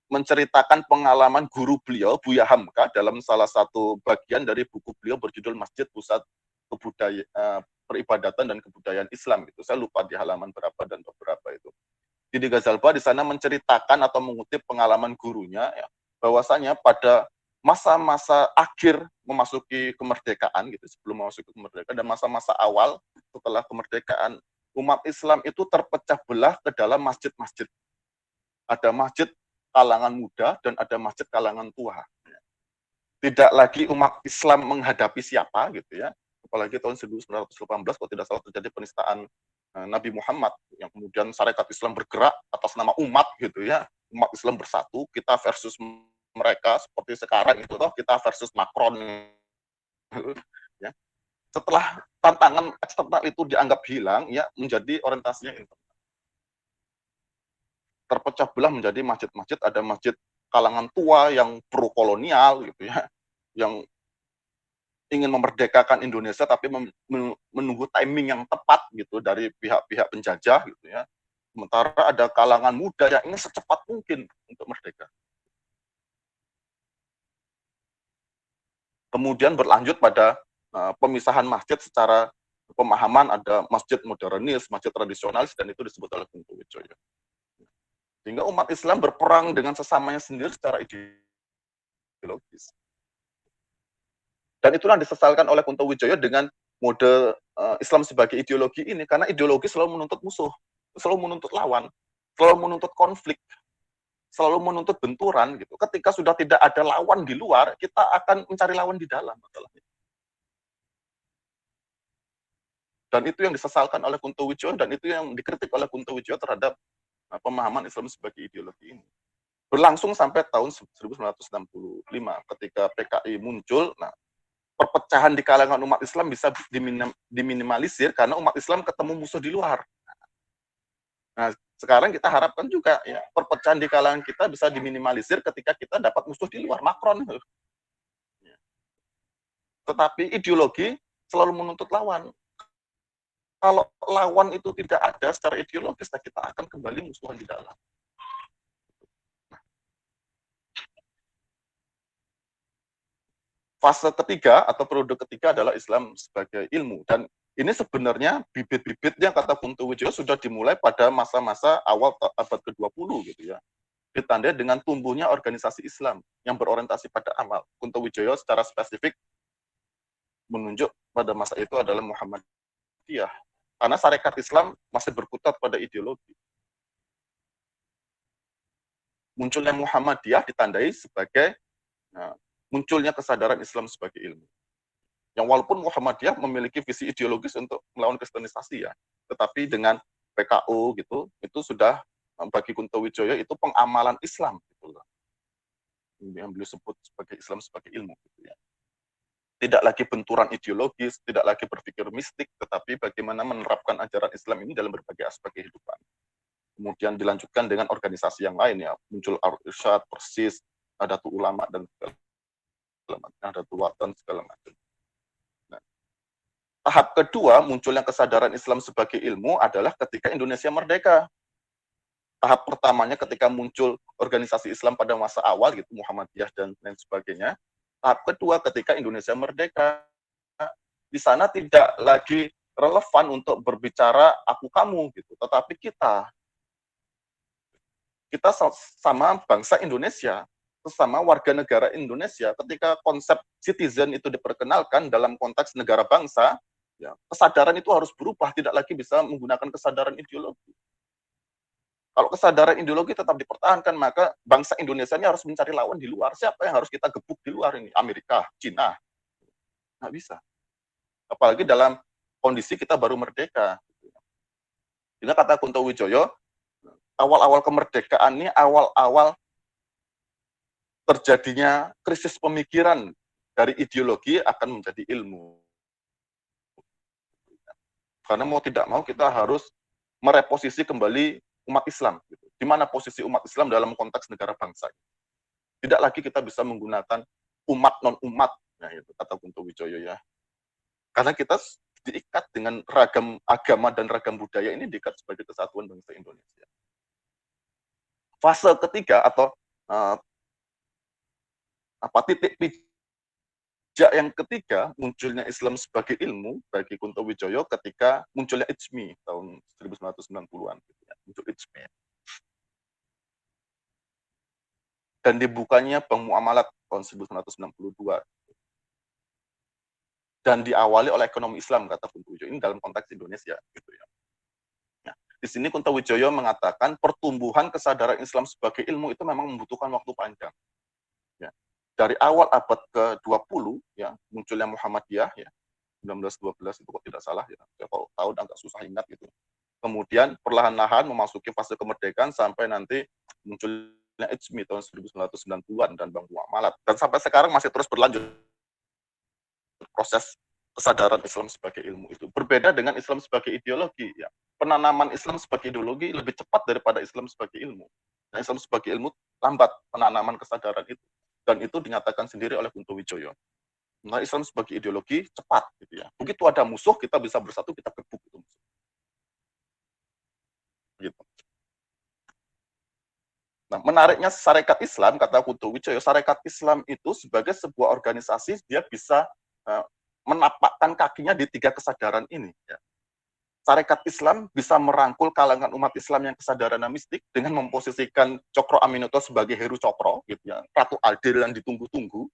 menceritakan pengalaman guru beliau, Buya Hamka, dalam salah satu bagian dari buku beliau berjudul Masjid Pusat Peribadatan dan Kebudayaan Islam. Gitu. Saya lupa di halaman berapa dan beberapa itu. Didi Ghazalba di sana menceritakan atau mengutip pengalaman gurunya, ya, bahwasanya pada masa-masa akhir memasuki kemerdekaan gitu, sebelum memasuki kemerdekaan dan masa-masa awal setelah kemerdekaan, umat Islam itu terpecah belah ke dalam masjid-masjid. Ada masjid kalangan muda dan ada masjid kalangan tua. Tidak lagi umat Islam menghadapi siapa gitu ya. Apalagi tahun 1918 kalau tidak salah terjadi penistaan Nabi Muhammad yang kemudian syarikat Islam bergerak atas nama umat gitu ya. Umat Islam bersatu, kita versus mereka seperti sekarang itu toh kita versus Macron ya. Setelah tantangan eksternal itu dianggap hilang ya menjadi orientasinya internal. Terpecah belah menjadi masjid-masjid, ada masjid kalangan tua yang pro kolonial gitu ya, yang ingin memerdekakan Indonesia tapi menunggu timing yang tepat gitu dari pihak-pihak penjajah gitu ya. Sementara ada kalangan muda yang ingin secepat mungkin untuk merdeka. Kemudian berlanjut pada pemisahan masjid secara pemahaman, ada masjid modernis, masjid tradisionalis, dan itu disebut oleh Kunto Wijoyo. Sehingga umat Islam berperang dengan sesamanya sendiri secara ideologis. Dan itulah disesalkan oleh Kunto Wijoyo dengan mode Islam sebagai ideologi ini, karena ideologi selalu menuntut musuh, selalu menuntut lawan, selalu menuntut konflik, selalu menuntut benturan gitu. Ketika sudah tidak ada lawan di luar, kita akan mencari lawan di dalam. Dan itu yang disesalkan oleh Kunto Wijoyo, dan itu yang dikritik oleh Kunto Wijoyo terhadap pemahaman Islam sebagai ideologi ini. Berlangsung sampai tahun 1965 ketika PKI muncul. Nah, perpecahan di kalangan umat Islam bisa diminimalisir karena umat Islam ketemu musuh di luar. Nah, sekarang kita harapkan juga ya perpecahan di kalangan kita bisa diminimalisir ketika kita dapat musuh di luar, Macron. Tetapi ideologi selalu menuntut lawan. Kalau lawan itu tidak ada secara ideologis, kita akan kembali musuhan di dalam. Fase ketiga atau periode ketiga adalah Islam sebagai ilmu. Dan ini sebenarnya bibit-bibitnya kata Kunto Wijoyo sudah dimulai pada masa-masa awal abad ke-20 gitu ya. Ditandai dengan tumbuhnya organisasi Islam yang berorientasi pada amal. Kunto Wijoyo secara spesifik menunjuk pada masa itu adalah Muhammadiyah. Karena syarikat Islam masih berkutat pada ideologi. Munculnya Muhammadiyah ditandai sebagai munculnya kesadaran Islam sebagai ilmu. Yang walaupun Muhammadiyah memiliki visi ideologis untuk melawan kristenisasi ya, tetapi dengan PKO gitu, itu sudah bagi Kunto Wijoyo itu pengamalan Islam gitu loh. Yang beliau sebut sebagai Islam sebagai ilmu gitu ya. Tidak lagi benturan ideologis, tidak lagi berpikir mistik, tetapi bagaimana menerapkan ajaran Islam ini dalam berbagai aspek kehidupan. Kemudian dilanjutkan dengan organisasi yang lain ya, muncul Ar-Irsyad, Persis, Nahdlatul Ulama dan segala macam, Nahdlatul Watan segala macam. Nah, tahap kedua munculnya kesadaran Islam sebagai ilmu adalah ketika Indonesia merdeka. Tahap pertamanya ketika muncul organisasi Islam pada masa awal gitu, Muhammadiyah dan lain sebagainya. Tahap kedua ketika Indonesia merdeka. Di sana tidak lagi relevan untuk berbicara aku kamu gitu, tetapi kita sama bangsa Indonesia, sesama warga negara Indonesia. Ketika konsep citizen itu diperkenalkan dalam konteks negara bangsa, ya, kesadaran itu harus berubah, tidak lagi bisa menggunakan kesadaran ideologi. Kalau kesadaran ideologi tetap dipertahankan, maka bangsa Indonesia ini harus mencari lawan di luar. Siapa yang harus kita gebuk di luar ini? Amerika, Cina. Nggak bisa. Apalagi dalam kondisi kita baru merdeka. Ini kata Kunto Wijoyo, awal-awal kemerdekaan ini, awal-awal terjadinya krisis pemikiran dari ideologi akan menjadi ilmu. Karena mau tidak mau kita harus mereposisi kembali umat Islam. Gitu. Di mana posisi umat Islam dalam konteks negara bangsa. Tidak lagi kita bisa menggunakan umat non-umat, nah, itu kata Kunto Wijoyo ya. Karena kita diikat dengan ragam agama dan ragam budaya ini diikat sebagai kesatuan bangsa Indonesia. Fase ketiga atau titik pijak yang ketiga munculnya Islam sebagai ilmu bagi Kunto Wijoyo ketika munculnya IJMI tahun 1990-an gitu ya. Muncul IJMI. dan dibukanya Bank Muamalat tahun 1992. Dan diawali oleh ekonomi Islam, kata Kuntowijoyo, ini dalam konteks Indonesia. Gitu ya. Nah, di sini Kuntowijoyo mengatakan pertumbuhan kesadaran Islam sebagai ilmu itu memang membutuhkan waktu panjang. Ya. Dari awal abad ke-20, ya, munculnya Muhammadiyah, ya, 1912 itu kok tidak salah, ya, kalau tahun agak susah ingat gitu. Kemudian perlahan-lahan memasuki fase kemerdekaan sampai nanti munculnya IJMI tahun 1990-an dan Bank Muamalat. Dan sampai sekarang masih terus berlanjut proses kesadaran Islam sebagai ilmu itu. Berbeda dengan Islam sebagai ideologi. Ya. Penanaman Islam sebagai ideologi lebih cepat daripada Islam sebagai ilmu. Nah, Islam sebagai ilmu lambat penanaman kesadaran itu. Dan itu dinyatakan sendiri oleh Kuntowijoyo. Nah, Islam sebagai ideologi cepat. Gitu ya. Begitu ada musuh, kita bisa bersatu, kita gebuk itu musuh. Gitu. Nah, menariknya Sarekat Islam, kata Kuntowijoyo, Sarekat Islam itu sebagai sebuah organisasi, dia bisa menapakkan kakinya di tiga kesadaran ini. Ya. Sarekat Islam bisa merangkul kalangan umat Islam yang kesadarannya mistik dengan memposisikan Cokro Aminoto sebagai Heru Cokro, gitu ya, Ratu Adil yang ditunggu-tunggu.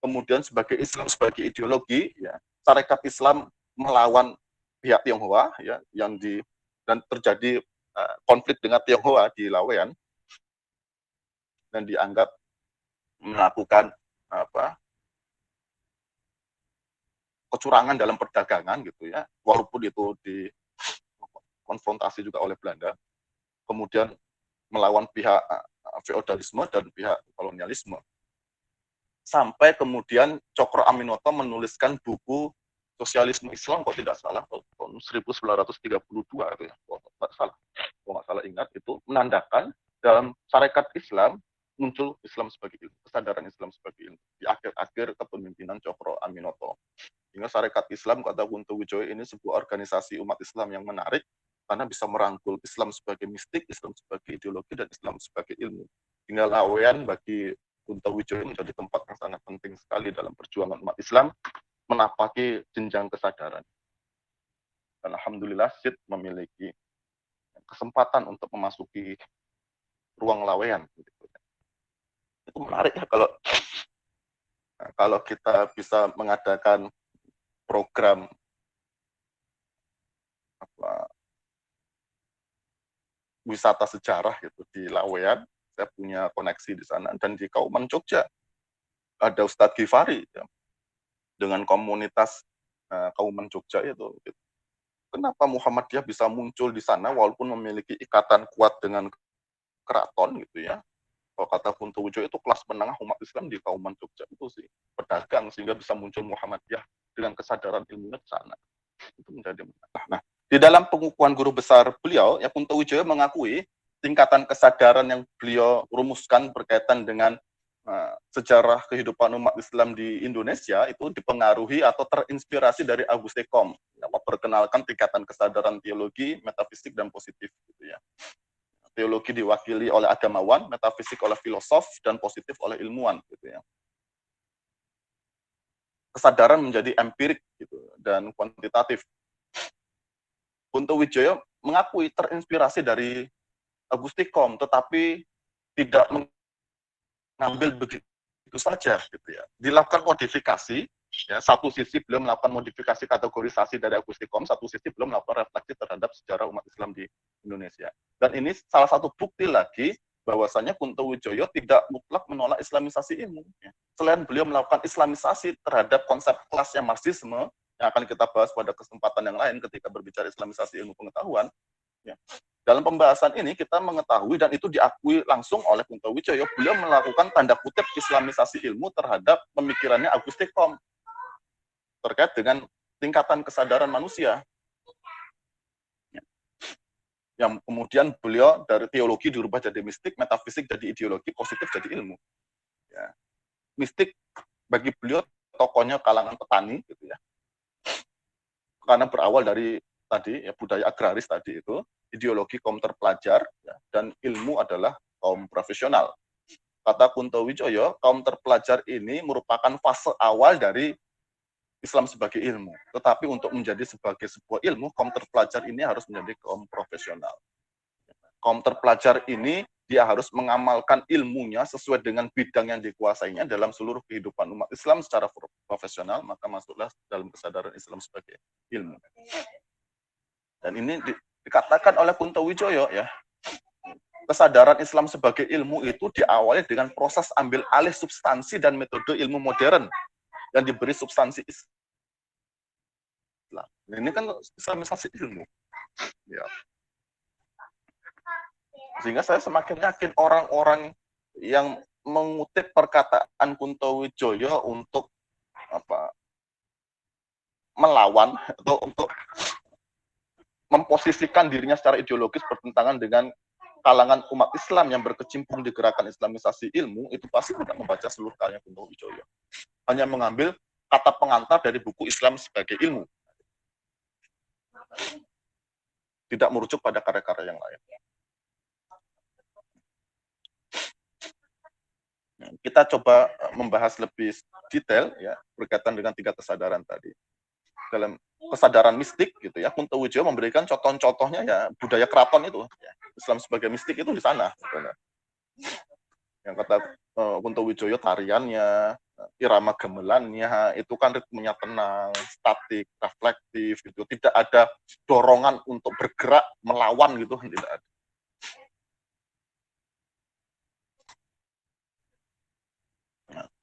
Kemudian sebagai Islam sebagai ideologi, ya, Sarekat Islam melawan pihak Tionghoa, ya, dan terjadi konflik dengan Tionghoa di Laweyan dan dianggap melakukan kecurangan dalam perdagangan gitu ya, walaupun itu dikonfrontasi juga oleh Belanda, kemudian melawan pihak feodalisme dan pihak kolonialisme. Sampai kemudian Cokro Aminoto menuliskan buku Sosialisme Islam, kok tidak salah, tahun 1932 itu ya, kalau nggak salah ingat, itu menandakan dalam Sarekat Islam muncul Islam sebagai ilmu, kesadaran Islam sebagai ilmu di akhir-akhir kepemimpinan Cokro Aminoto. Sehingga Sarekat Islam, kata Kuntowijoyo, ini sebuah organisasi umat Islam yang menarik karena bisa merangkul Islam sebagai mistik, Islam sebagai ideologi, dan Islam sebagai ilmu. Sehingga Laweyan bagi Kuntowijoyo menjadi tempat yang sangat penting sekali dalam perjuangan umat Islam menapaki jenjang kesadaran. Dan alhamdulillah SID memiliki kesempatan untuk memasuki ruang Laweyan. Itu menarik ya kalau kita bisa mengadakan program wisata sejarah gitu di Laweyan. Saya punya koneksi di sana, dan di Kauman Jogja ada Ustadz Ghifari ya, dengan komunitas Kauman Jogja itu. Gitu. Kenapa Muhammadiyah bisa muncul di sana walaupun memiliki ikatan kuat dengan keraton gitu ya? Kalau kata Kuntowijoyo itu kelas menengah umat Islam di Kauman Jogja itu sih pedagang, sehingga bisa muncul Muhammadiyah dengan kesadaran ilmunya di sana. Itu menjadi nah, di dalam pengukuhan guru besar beliau, ya, Kuntowijoyo mengakui tingkatan kesadaran yang beliau rumuskan berkaitan dengan sejarah kehidupan umat Islam di Indonesia itu dipengaruhi atau terinspirasi dari Auguste Comte, yang memperkenalkan tingkatan kesadaran teologi, metafisik, dan positif. Gitu ya. Teologi diwakili oleh agamawan, metafisik oleh filosof, dan positif oleh ilmuwan. Gitu ya. Kesadaran menjadi empirik gitu, dan kuantitatif. Kuntowijoyo mengakui terinspirasi dari Auguste Comte, tetapi tidak mengambil begitu saja, gitu ya. Dilakukan modifikasi, ya. Satu sisi beliau melakukan modifikasi kategorisasi dari Auguste Comte, satu sisi beliau melakukan refleksi terhadap sejarah umat Islam di Indonesia. Dan ini salah satu bukti lagi bahwasanya Kuntowijoyo tidak mutlak menolak Islamisasi ilmu. Ya. Selain beliau melakukan Islamisasi terhadap konsep kelasnya Marxisme, yang akan kita bahas pada kesempatan yang lain ketika berbicara Islamisasi ilmu pengetahuan. Ya. Dalam pembahasan ini kita mengetahui, dan itu diakui langsung oleh Kuntowijoyo, beliau melakukan tanda kutip Islamisasi ilmu terhadap pemikirannya Auguste Comte terkait dengan tingkatan kesadaran manusia. Ya. Yang kemudian beliau dari teologi dirubah jadi mistik, metafisik jadi ideologi, positif jadi ilmu. Ya. Mistik bagi beliau tokohnya kalangan petani, gitu ya. Karena berawal dari tadi ya, budaya agraris tadi itu, ideologi kaum terpelajar, ya, dan ilmu adalah kaum profesional. Kata Kuntowijoyo, kaum terpelajar ini merupakan fase awal dari Islam sebagai ilmu. Tetapi untuk menjadi sebagai sebuah ilmu, kaum terpelajar ini harus menjadi kaum profesional. Kaum terpelajar ini dia harus mengamalkan ilmunya sesuai dengan bidang yang dikuasainya dalam seluruh kehidupan umat Islam secara profesional, maka masuklah dalam kesadaran Islam sebagai ilmu. Dan ini dikatakan oleh Kunto Wijoyo ya, kesadaran Islam sebagai ilmu itu diawali dengan proses ambil alih substansi dan metode ilmu modern yang diberi substansi Islam. Ini kan islamisasi ilmu. Ya. Sehingga saya semakin yakin orang-orang yang mengutip perkataan Kunto Wijoyo untuk melawan atau untuk memposisikan dirinya secara ideologis bertentangan dengan kalangan umat Islam yang berkecimpung di gerakan islamisasi ilmu, itu pasti tidak membaca seluruh karya Kunto Wijoyo. Hanya mengambil kata pengantar dari buku Islam sebagai ilmu. Tidak merujuk pada karya-karya yang lain. Kita coba membahas lebih detail ya berkaitan dengan 3 kesadaran tadi. Dalam kesadaran mistik gitu ya, Kunto Wijoyo memberikan contoh-contohnya ya budaya keraton itu ya. Islam sebagai mistik itu di sana gitu. Yang kata Kunto Wijoyo, tariannya, irama gamelannya itu kan ritmenya tenang, statik, reflektif gitu, tidak ada dorongan untuk bergerak melawan gitu, tidak ada.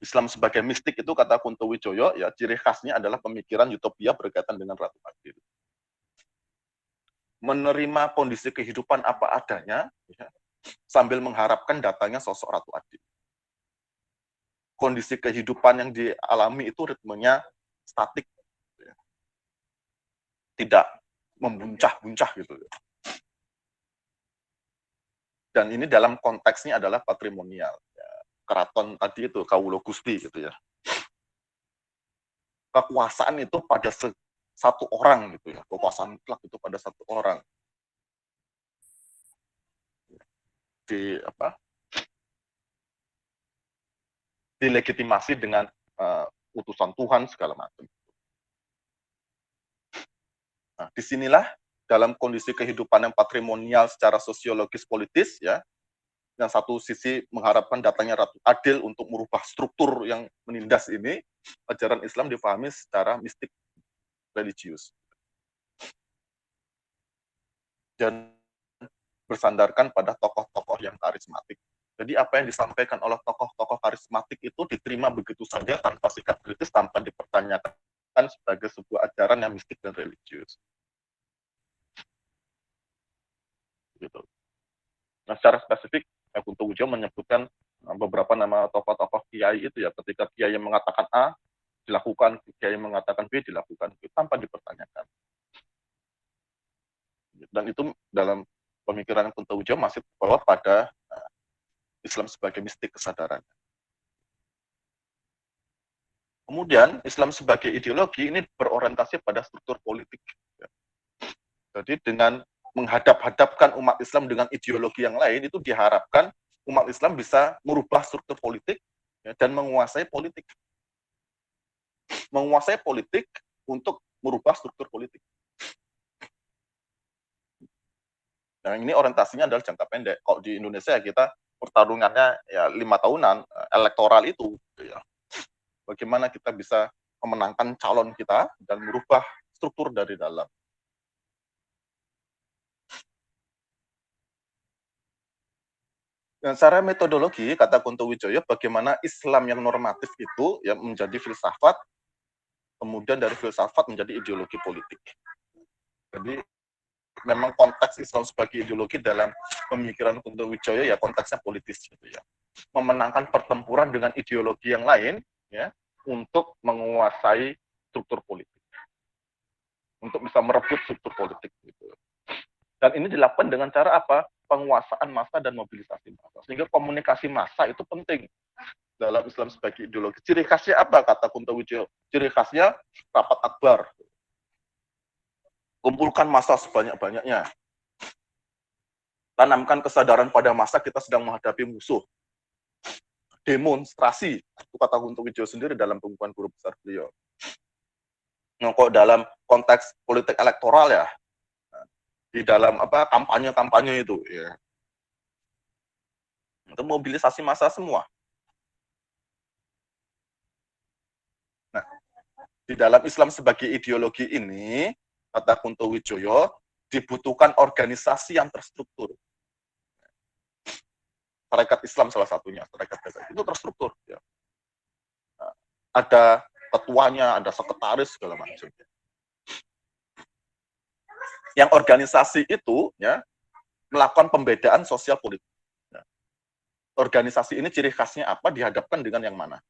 Islam sebagai mistik itu kata Kunto Wijoyo ya, ciri khasnya adalah pemikiran utopia berkaitan dengan Ratu Adil. Menerima kondisi kehidupan apa adanya ya, sambil mengharapkan datangnya sosok Ratu Adil. Kondisi kehidupan yang dialami itu ritmenya statik, ya. Tidak membuncah-buncah gitu. Dan ini dalam konteksnya adalah patrimonial. Ya. Keraton tadi itu Kawulo Gusti gitu ya. Kekuasaan itu pada satu orang gitu ya. Kekuasaan mutlak itu pada satu orang. Dilegitimasi dengan utusan Tuhan segala macam. Nah, disinilah dalam kondisi kehidupan yang patrimonial secara sosiologis politis ya, yang satu sisi mengharapkan datangnya Ratu Adil untuk merubah struktur yang menindas ini, ajaran Islam difahami secara mistik religius. Dan bersandarkan pada tokoh-tokoh yang karismatik. Jadi apa yang disampaikan oleh tokoh-tokoh karismatik itu diterima begitu saja tanpa sikap kritis, tanpa dipertanyakan sebagai sebuah ajaran yang mistik dan religius. Gitu. Nah, secara spesifik, Kunto Wijoyo menyebutkan beberapa nama tokoh-tokoh kiai itu ya, ketika kiai yang mengatakan A, dilakukan, kiai yang mengatakan B, dilakukan, tanpa dipertanyakan. Dan itu dalam pemikiran Kunto Wijoyo masih bahwa pada Islam sebagai mistik kesadaran. Kemudian Islam sebagai ideologi ini berorientasi pada struktur politik. Jadi dengan menghadap-hadapkan umat Islam dengan ideologi yang lain, itu diharapkan umat Islam bisa merubah struktur politik ya, dan menguasai politik. Menguasai politik untuk merubah struktur politik. Nah, ini orientasinya adalah jangka pendek. Kalau di Indonesia kita pertarungannya ya 5 tahunan elektoral itu. Ya. Bagaimana kita bisa memenangkan calon kita dan merubah struktur dari dalam. Dan secara metodologi, kata Kunto Wijoyo, bagaimana Islam yang normatif itu ya menjadi filsafat, kemudian dari filsafat menjadi ideologi politik. Jadi memang konteks Islam sebagai ideologi dalam pemikiran Kunto Wijoyo ya konteksnya politis gitu ya. Memenangkan pertempuran dengan ideologi yang lain ya untuk menguasai struktur politik. Untuk bisa merebut struktur politik gitu. Dan ini dilakukan dengan cara apa? Penguasaan massa dan mobilisasi massa. Sehingga komunikasi massa itu penting dalam Islam sebagai ideologi. Ciri khasnya apa kata Kunto Wijoyo? Ciri khasnya rapat akbar. Kumpulkan massa sebanyak-banyaknya. Tanamkan kesadaran pada massa kita sedang menghadapi musuh. Demonstrasi, itu kata Kunto Wijoyo sendiri dalam pembukaan guru besar beliau. Nah, kok dalam konteks politik elektoral ya, di dalam kampanye-kampanye itu ya. Itu mobilisasi massa semua. Nah, di dalam Islam sebagai ideologi ini, kata Kunto Wijoyo, dibutuhkan organisasi yang terstruktur. Tarekat Islam salah satunya, tarekat Gaza itu terstruktur. Ya. Nah, ada ketuanya, ada sekretaris segala macam. Yang organisasi itu ya melakukan pembedaan sosial politik. Ya. Organisasi ini ciri khasnya apa? Dihadapkan dengan yang mana?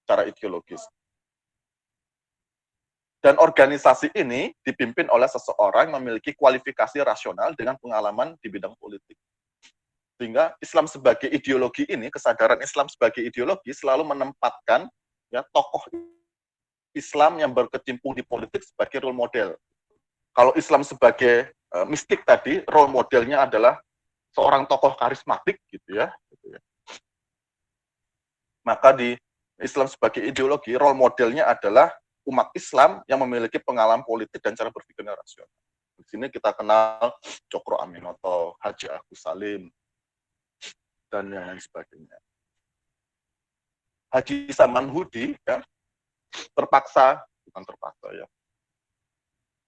Secara ideologis. Dan organisasi ini dipimpin oleh seseorang yang memiliki kualifikasi rasional dengan pengalaman di bidang politik. Sehingga Islam sebagai ideologi ini, kesadaran Islam sebagai ideologi selalu menempatkan ya tokoh Islam yang berkecimpung di politik sebagai role model. Kalau Islam sebagai mistik tadi, role modelnya adalah seorang tokoh karismatik gitu ya. Maka di Islam sebagai ideologi, role modelnya adalah umat Islam yang memiliki pengalaman politik dan cara berpikirnya rasional. Di sini kita kenal Cokro Aminoto, Haji Agus Salim, dan yang lain sebagainya. Haji Samanhudi ya, bukan terpaksa ya.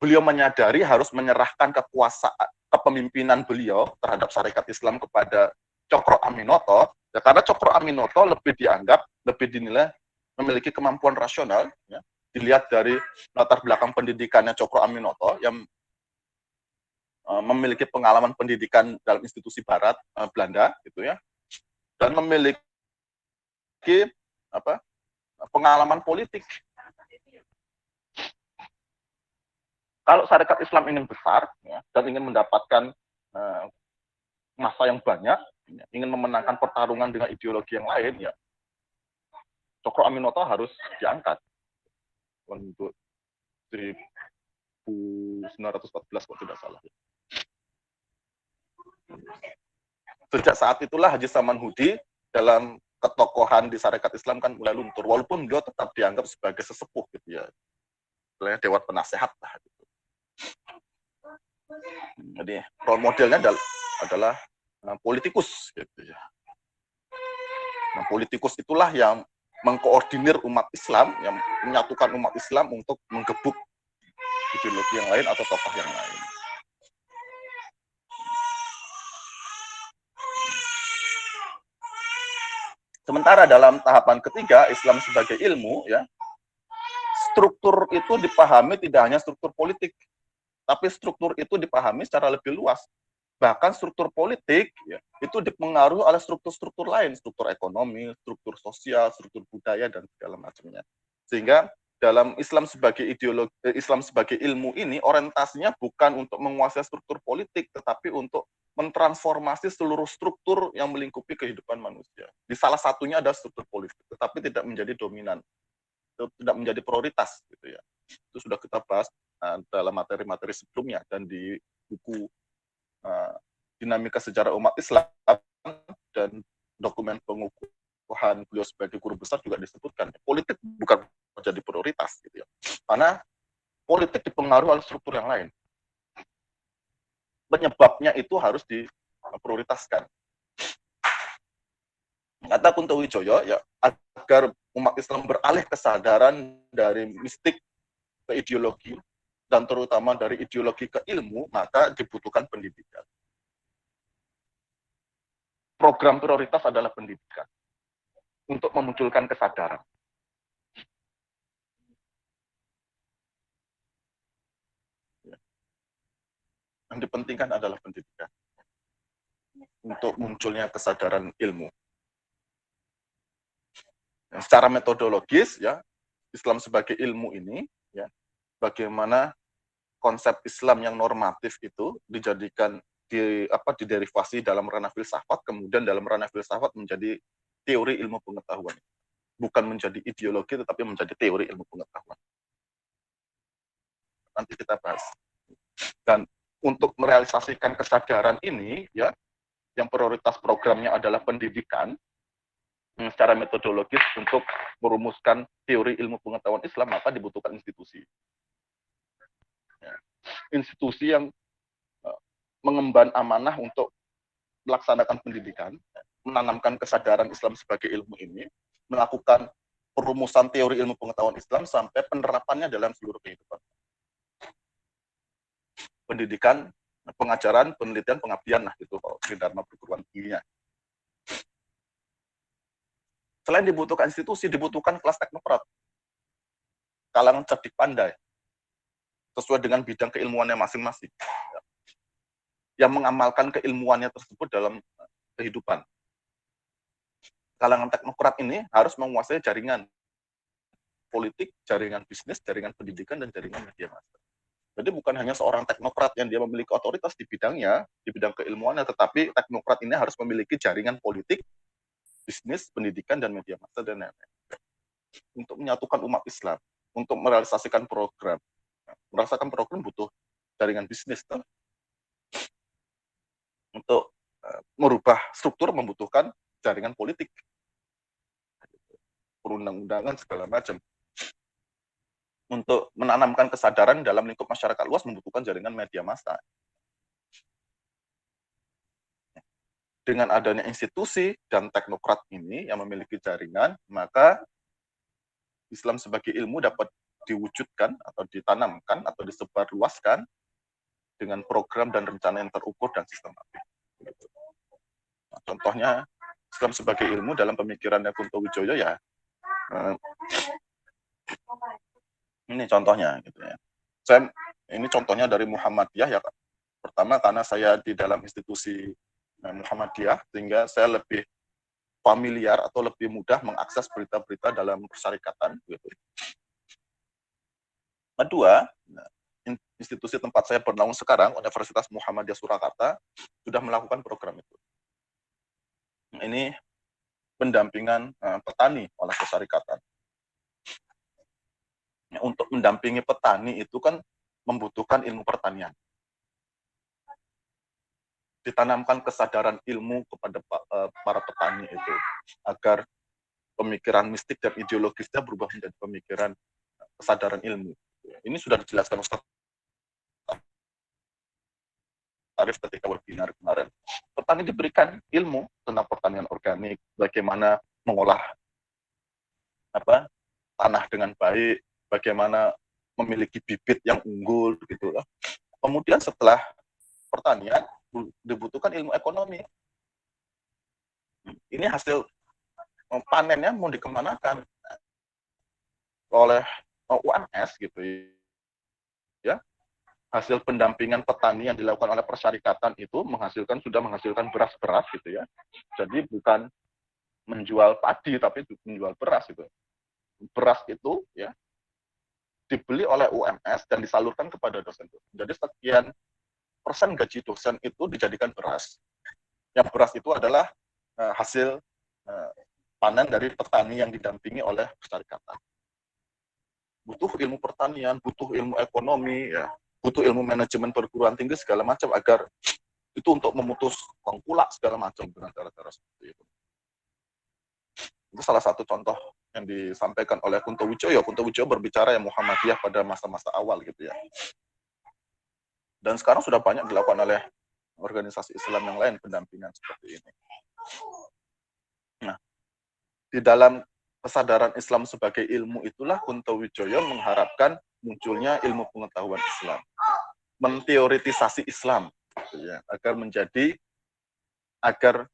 Beliau menyadari harus menyerahkan kekuasaan kepemimpinan beliau terhadap syarikat Islam kepada Cokro Aminoto, ya, karena Cokro Aminoto lebih dinilai memiliki kemampuan rasional, ya. Dilihat dari latar belakang pendidikannya Cokro Aminoto yang memiliki pengalaman pendidikan dalam institusi Barat Belanda, gitu ya, dan memiliki pengalaman politik. Kalau syarikat Islam ingin besar ya, dan ingin mendapatkan massa yang banyak, ya, ingin memenangkan pertarungan dengan ideologi yang lain, ya Cokro Aminoto harus diangkat untuk 1914 kalau tidak salah. Sejak saat itulah Haji Samanhudi dalam ketokohan di syarikat Islam kan mulai luntur, walaupun beliau tetap dianggap sebagai sesepuh gitu ya, dewan penasehat lah. Gitu. Jadi role modelnya adalah politikus gitu ya. Nah, politikus itulah yang mengkoordinir umat Islam, yang menyatukan umat Islam untuk menggebuk ideologi yang lain atau tokoh yang lain. Sementara dalam tahapan ketiga, Islam sebagai ilmu, ya, struktur itu dipahami tidak hanya struktur politik, tapi struktur itu dipahami secara lebih luas. Bahkan struktur politik ya, itu dipengaruhi oleh struktur-struktur lain, struktur ekonomi, struktur sosial, struktur budaya, dan segala macamnya. Sehingga dalam Islam sebagai ideologi, Islam sebagai ilmu ini orientasinya bukan untuk menguasai struktur politik, tetapi untuk mentransformasi seluruh struktur yang melingkupi kehidupan manusia. Di salah satunya ada struktur politik, tetapi tidak menjadi dominan, tidak menjadi prioritas, gitu ya. Itu sudah kita bahas dalam materi-materi sebelumnya dan di buku dinamika sejarah umat Islam dan dokumen pengukuhan beliau sebagai guru besar juga disebutkan politik bukan menjadi prioritas gitu ya, karena politik dipengaruhi oleh struktur yang lain, penyebabnya itu harus diprioritaskan. Kata Kunto Wijoyo ya, agar umat Islam beralih kesadaran dari mistik ke ideologi dan terutama dari ideologi ke ilmu, maka dibutuhkan pendidikan. Program prioritas adalah pendidikan untuk memunculkan kesadaran. Yang dipentingkan adalah pendidikan untuk munculnya kesadaran ilmu. Nah, secara metodologis ya, Islam sebagai ilmu ini ya, bagaimana konsep Islam yang normatif itu dijadikan diderivasi dalam ranah filsafat, kemudian dalam ranah filsafat menjadi teori ilmu pengetahuan. Bukan menjadi ideologi, tetapi menjadi teori ilmu pengetahuan. Nanti kita bahas. Dan untuk merealisasikan kesadaran ini, ya, yang prioritas programnya adalah pendidikan, secara metodologis untuk merumuskan teori ilmu pengetahuan Islam, maka dibutuhkan institusi. Ya. Institusi yang mengemban amanah untuk melaksanakan pendidikan, menanamkan kesadaran Islam sebagai ilmu ini, melakukan perumusan teori ilmu pengetahuan Islam sampai penerapannya dalam seluruh kehidupan. Pendidikan, pengajaran, penelitian, pengabdian lah gitu kalau di Dharma perguruan tingginya. Selain dibutuhkan institusi, dibutuhkan kelas teknokrat, kalangan cerdik pandai, sesuai dengan bidang keilmuannya masing-masing, yang mengamalkan keilmuannya tersebut dalam kehidupan. Kalangan teknokrat ini harus menguasai jaringan politik, jaringan bisnis, jaringan pendidikan, dan jaringan media massa. Jadi bukan hanya seorang teknokrat yang dia memiliki otoritas di bidangnya, di bidang keilmuannya, tetapi teknokrat ini harus memiliki jaringan politik, bisnis, pendidikan, dan media massa, dan lain-lain. Untuk menyatukan umat Islam, untuk merealisasikan program. Merasakan program butuh jaringan bisnis. Tuh. Untuk merubah struktur membutuhkan jaringan politik. Perundang-undangan, segala macam. Untuk menanamkan kesadaran dalam lingkup masyarakat luas membutuhkan jaringan media massa. Dengan adanya institusi dan teknokrat ini yang memiliki jaringan, maka Islam sebagai ilmu dapat diwujudkan atau ditanamkan atau disebarluaskan dengan program dan rencana yang terukur dan sistematis. Nah, contohnya Islam sebagai ilmu dalam pemikirannya Kunto Wijoyo ya, ini contohnya gitu ya. Ini contohnya dari Muhammadiyah ya, pertama karena saya di dalam institusi Muhammadiyah sehingga saya lebih familiar atau lebih mudah mengakses berita-berita dalam persyarikatan gitu. Kedua, institusi tempat saya bernaung sekarang, Universitas Muhammadiyah Surakarta, sudah melakukan program itu. Ini pendampingan petani oleh persyarikatan. Untuk mendampingi petani itu kan membutuhkan ilmu pertanian. Ditanamkan kesadaran ilmu kepada para petani itu, agar pemikiran mistik dan ideologisnya berubah menjadi pemikiran kesadaran ilmu. Ini sudah dijelaskan Ustaz Arif ketika webinar kemarin. Petani diberikan ilmu tentang pertanian organik, bagaimana mengolah tanah dengan baik, bagaimana memiliki bibit yang unggul gitu loh. Kemudian setelah pertanian dibutuhkan ilmu ekonomi. Ini hasil panennya mau dikemanakan oleh UMS gitu ya. Hasil pendampingan petani yang dilakukan oleh persyarikatan itu sudah menghasilkan beras-beras gitu ya. Jadi bukan menjual padi tapi menjual beras gitu. Beras itu ya dibeli oleh UMS dan disalurkan kepada dosen. Jadi sekian persen gaji dosen itu dijadikan beras. Yang beras itu adalah hasil panen dari petani yang didampingi oleh persyarikatan. Butuh ilmu pertanian, butuh ilmu ekonomi, ya, butuh ilmu manajemen perguruan tinggi segala macam agar itu untuk memutus tengkulak segala macam dengan cara-cara seperti itu. Itu salah satu contoh yang disampaikan oleh Kunto Wijoyo. Kunto Wijoyo berbicara yang Muhammadiyah pada masa-masa awal gitu ya. Dan sekarang sudah banyak dilakukan oleh organisasi Islam yang lain pendampingan seperti ini. Nah, di dalam kesadaran Islam sebagai ilmu itulah Kunto Wijoyo mengharapkan munculnya ilmu pengetahuan Islam, menteoretisasi Islam, gitu ya, agar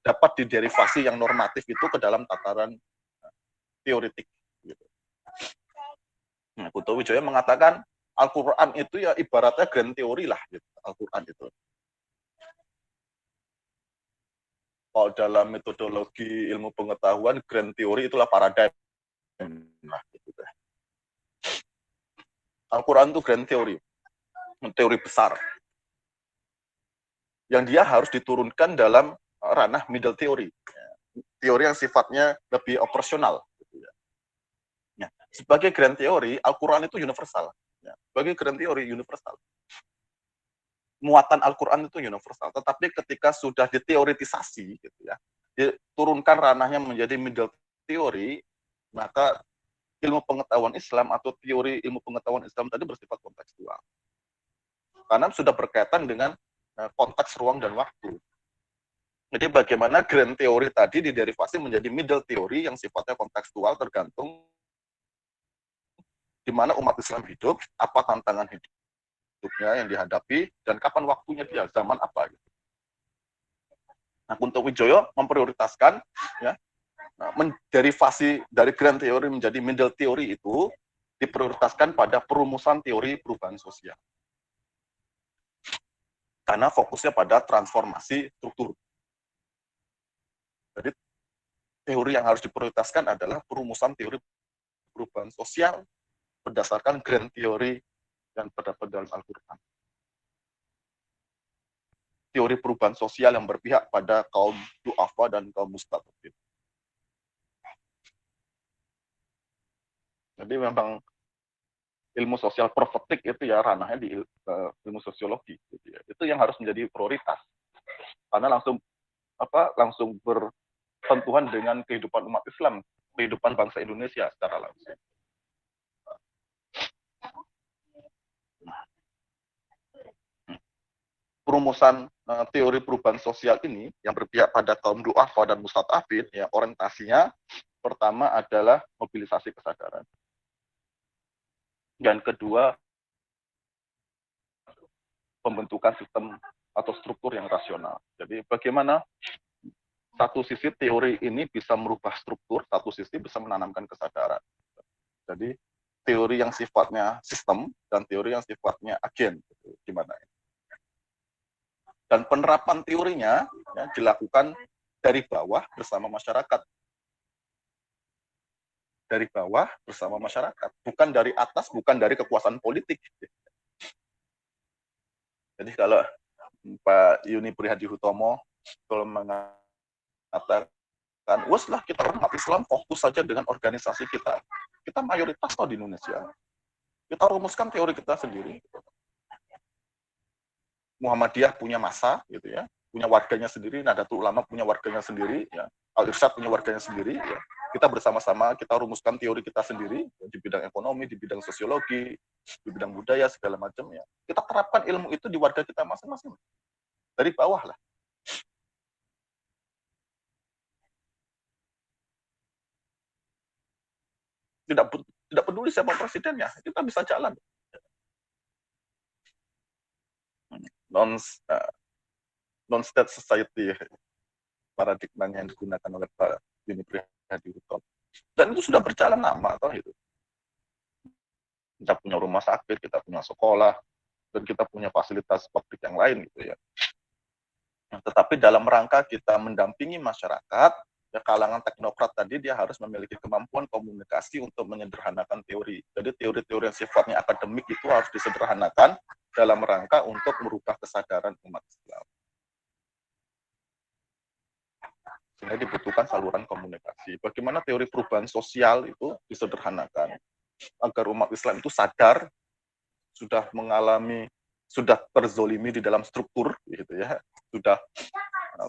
dapat diderivasi yang normatif itu ke dalam tataran teoritik. Gitu. Nah, Kunto Wijoyo mengatakan Al-Quran itu ya ibaratnya grand teori lah, gitu. Al-Quran itu. Kalau dalam metodologi ilmu pengetahuan, grand teori itulah paradigm. Nah, gitu. Al-Quran itu grand teori besar. Yang dia harus diturunkan dalam ranah middle theory. Teori yang sifatnya lebih operasional. Gitu ya. Nah, sebagai grand teori, Al-Quran itu universal. Ya, sebagai grand teori universal. Muatan Al-Quran itu universal. Tetapi ketika sudah diteoritisasi, gitu ya, diturunkan ranahnya menjadi middle theory, maka ilmu pengetahuan Islam atau teori ilmu pengetahuan Islam tadi bersifat kontekstual. Karena sudah berkaitan dengan konteks ruang dan waktu. Jadi bagaimana grand teori tadi diderivasi menjadi middle teori yang sifatnya kontekstual tergantung di mana umat Islam hidup, apa tantangan hidupnya yang dihadapi, dan kapan waktunya dia, zaman apa. Gitu. Nah, Kunto Wijoyo memprioritaskan ya, derivasi dari grand teori menjadi middle teori itu diprioritaskan pada perumusan teori perubahan sosial. Karena fokusnya pada transformasi struktur. Jadi teori yang harus diprioritaskan adalah perumusan teori perubahan sosial berdasarkan grand teori yang terdapat dalam Al-Quran. Teori perubahan sosial yang berpihak pada kaum du'afa dan kaum mustadafin. Jadi memang ilmu sosial profetik itu ya ranahnya di ilmu sosiologi. Gitu ya. Itu yang harus menjadi prioritas. Karena langsung bersentuhan dengan kehidupan umat Islam, kehidupan bangsa Indonesia secara langsung. Perumusan teori perubahan sosial ini yang berpihak pada kaum du'afa dan mustadafin, ya orientasinya pertama adalah mobilisasi kesadaran. Dan kedua, pembentukan sistem atau struktur yang rasional. Jadi bagaimana satu sisi teori ini bisa merubah struktur, satu sisi bisa menanamkan kesadaran. Jadi teori yang sifatnya sistem dan teori yang sifatnya agen. Gimana? Dan penerapan teorinya ya, dilakukan dari bawah bersama masyarakat. Dari bawah bersama masyarakat. Bukan dari atas, bukan dari kekuasaan politik. Jadi kalau Pak Yuni Prihadihutomo kalau mengatakan, wes lah kita umat Islam fokus saja dengan organisasi kita. Kita mayoritas kok di Indonesia. Kita rumuskan teori kita sendiri. Muhammadiyah punya massa, gitu ya, punya warganya sendiri, Nahdlatul Ulama punya warganya sendiri, ya, Al-Irsyad punya warganya sendiri, ya. Kita bersama-sama kita rumuskan teori kita sendiri ya, di bidang ekonomi, di bidang sosiologi, di bidang budaya segala macam ya. Kita terapkan ilmu itu di warga kita masing-masing. Dari bawah lah. Tidak peduli siapa presidennya, kita bisa jalan. Non-state society paradigmanya yang digunakan oleh Pak Yuni Prihadihutomo. Dan itu sudah berjalan lama toh itu. Kita punya rumah sakit, kita punya sekolah, dan kita punya fasilitas publik yang lain gitu ya. Tetapi dalam rangka kita mendampingi masyarakat, ya kalangan teknokrat tadi dia harus memiliki kemampuan komunikasi untuk menyederhanakan teori. Jadi teori-teori yang sifatnya akademik itu harus disederhanakan dalam rangka untuk merubah kesadaran umat Islam. Sehingga dibutuhkan saluran komunikasi. Bagaimana teori perubahan sosial itu disederhanakan agar umat Islam itu sadar sudah terzolimi di dalam struktur, gitu ya, sudah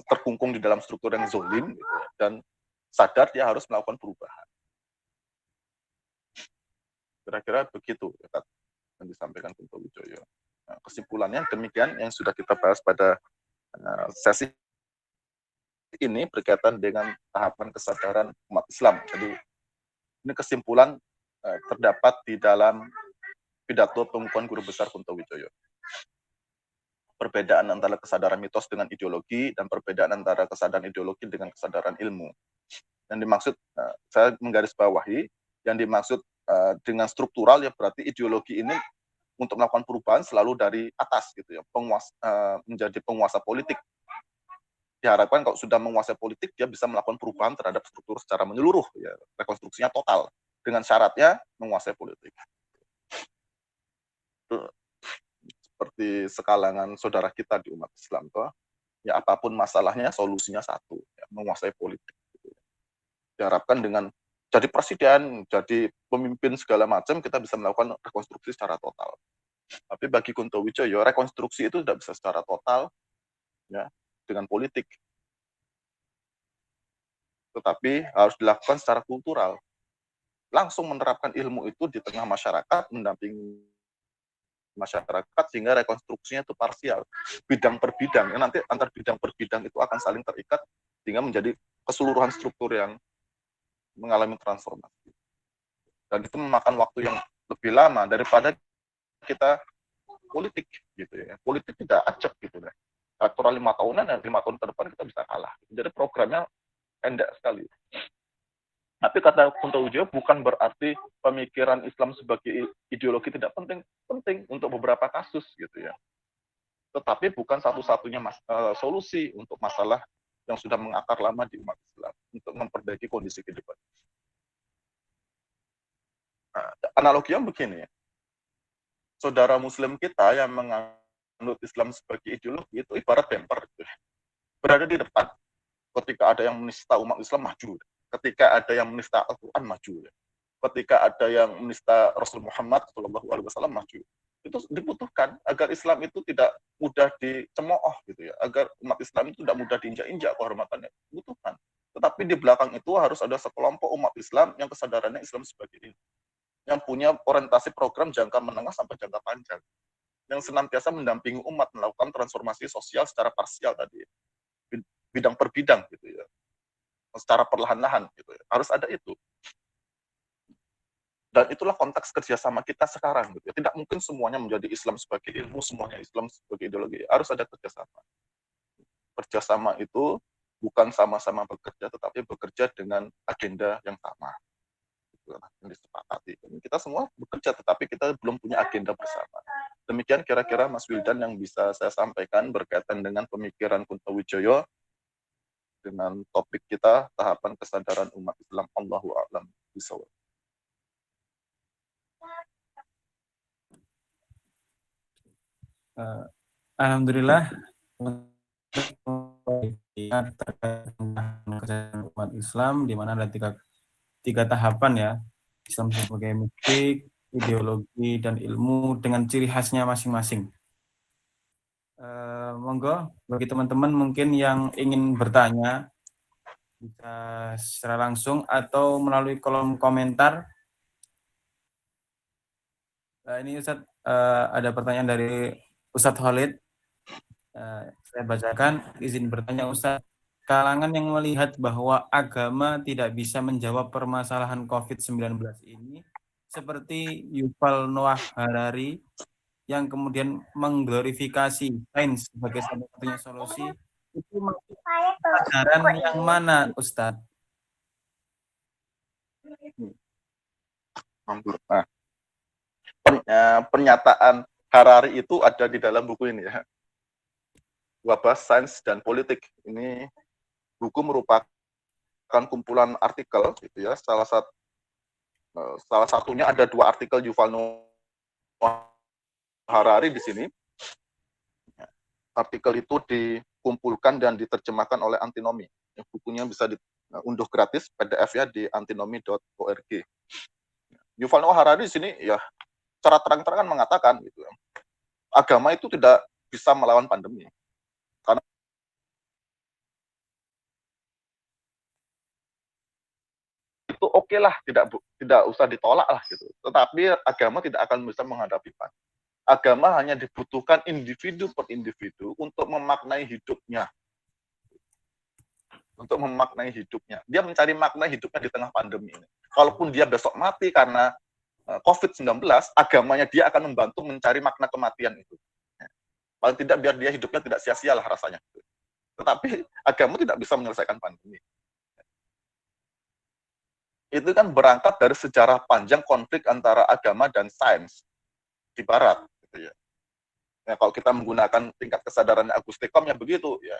terkungkung di dalam struktur yang zolim, gitu ya, dan sadar dia harus melakukan perubahan. Kira-kira begitu yang disampaikan Kunto Wijoyo. Nah, kesimpulannya demikian yang sudah kita bahas pada sesi ini berkaitan dengan tahapan kesadaran umat Islam. Jadi ini kesimpulan terdapat di dalam pidato pengukuhan Guru Besar Kunto Wijoyo. Perbedaan antara kesadaran mitos dengan ideologi dan perbedaan antara kesadaran ideologi dengan kesadaran ilmu. Yang dimaksud, saya menggarisbawahi, yang dimaksud dengan struktural ya berarti ideologi ini untuk melakukan perubahan selalu dari atas gitu ya, menjadi penguasa politik. Diharapkan kalau sudah menguasai politik dia bisa melakukan perubahan terhadap struktur secara menyeluruh ya, rekonstruksinya total dengan syaratnya menguasai politik. Seperti sekalangan saudara kita di umat Islam toh, ya apapun masalahnya solusinya satu, ya, menguasai politik. Gitu. Diharapkan dengan jadi presiden, jadi pemimpin segala macam kita bisa melakukan rekonstruksi secara total. Tapi bagi Kunto Wijoyo rekonstruksi itu tidak bisa secara total, ya, dengan politik. Tetapi harus dilakukan secara kultural. Langsung menerapkan ilmu itu di tengah masyarakat, mendampingi masyarakat sehingga rekonstruksinya itu parsial, bidang per bidang. Nanti antar bidang per bidang itu akan saling terikat sehingga menjadi keseluruhan struktur yang mengalami transformasi. Dan itu memakan waktu yang lebih lama daripada kita politik gitu ya. Politik tidak acak gitu ya. Elektoral 5 tahunan dan 5 tahun ke depan kita bisa kalah. Jadi programnya pendek sekali. Tapi kata Kunto Wijoyo bukan berarti pemikiran Islam sebagai ideologi tidak penting, penting untuk beberapa kasus gitu ya. Tetapi bukan satu-satunya solusi untuk masalah yang sudah mengakar lama di umat Islam untuk memperbaiki kondisi kehidupan. Nah, analoginya begini ya. Saudara Muslim kita yang menganut Islam sebagai ideologi itu ibarat bemper gitu. Berada di depan. Ketika ada yang menista umat Islam, maju. Ketika ada yang menista Al-Quran, maju. Ketika ada yang menista Rasul Muhammad SAW, maju. Itu dibutuhkan agar Islam itu tidak mudah dicemooh gitu ya, agar umat Islam itu tidak mudah diinjak-injak kehormatannya. Dibutuhkan. Tetapi di belakang itu harus ada sekelompok umat Islam yang kesadarannya Islam sebagai ini, yang punya orientasi program jangka menengah sampai jangka panjang, yang senantiasa mendampingi umat melakukan transformasi sosial secara parsial tadi, bidang per bidang gitu ya, secara perlahan-lahan gitu ya. Harus ada itu. Dan itulah konteks kerjasama kita sekarang gitu ya. Tidak mungkin semuanya menjadi Islam sebagai ilmu, semuanya Islam sebagai ideologi. Harus ada kerjasama. Kerjasama itu bukan sama-sama bekerja, tetapi bekerja dengan agenda yang sama. Yang disepakati. Kita semua bekerja, tetapi kita belum punya agenda bersama. Demikian kira-kira Mas Wildan yang bisa saya sampaikan berkaitan dengan pemikiran Kunto Wijoyo dengan topik kita tahapan kesadaran umat Islam. Allahu a'lam bishawab.
Alhamdulillah terkait kesadaran umat Islam di mana ada tiga tahapan ya. Islam sebagai mistik, ideologi, dan ilmu dengan ciri khasnya masing-masing. Monggo bagi teman-teman mungkin yang ingin bertanya bisa secara langsung atau melalui kolom komentar. Ini Ustadz, ada pertanyaan dari Ustadz Khalid. Saya bacakan, izin bertanya Ustadz. Kalangan yang melihat bahwa agama tidak bisa menjawab permasalahan COVID-19 ini, seperti Yuval Noah Harari yang kemudian mengglorifikasi sains sebagai satu-satunya solusi, itu ajaran yang mana, Ustadz?
Nah, pernyataan Harari itu ada di dalam buku ini ya. Wabah Sains dan Politik. Ini buku merupakan kumpulan artikel gitu ya. Salah satunya ada 2 artikel Yuval Noah Harari di sini. Artikel itu dikumpulkan dan diterjemahkan oleh Antinomi. Bukunya bisa diunduh gratis PDF ya di antinomi.org. Yuval Noah Harari di sini ya secara terang-terangan mengatakan gitu, agama itu tidak bisa melawan pandemi. Karena itu oke lah, tidak usah ditolak lah gitu. Tetapi agama tidak akan bisa menghadapi pandemi. Agama hanya dibutuhkan individu per individu untuk memaknai hidupnya. Untuk memaknai hidupnya. Dia mencari makna hidupnya di tengah pandemi ini. Kalaupun dia besok mati karena COVID-19, agamanya dia akan membantu mencari makna kematian itu. Paling tidak biar dia hidupnya tidak sia-sia lah rasanya. Tetapi agama tidak bisa menyelesaikan pandemi. Itu kan berangkat dari sejarah panjang konflik antara agama dan sains di Barat. Gitu ya. Nah, kalau kita menggunakan tingkat kesadaran Auguste Comte ya begitu ya.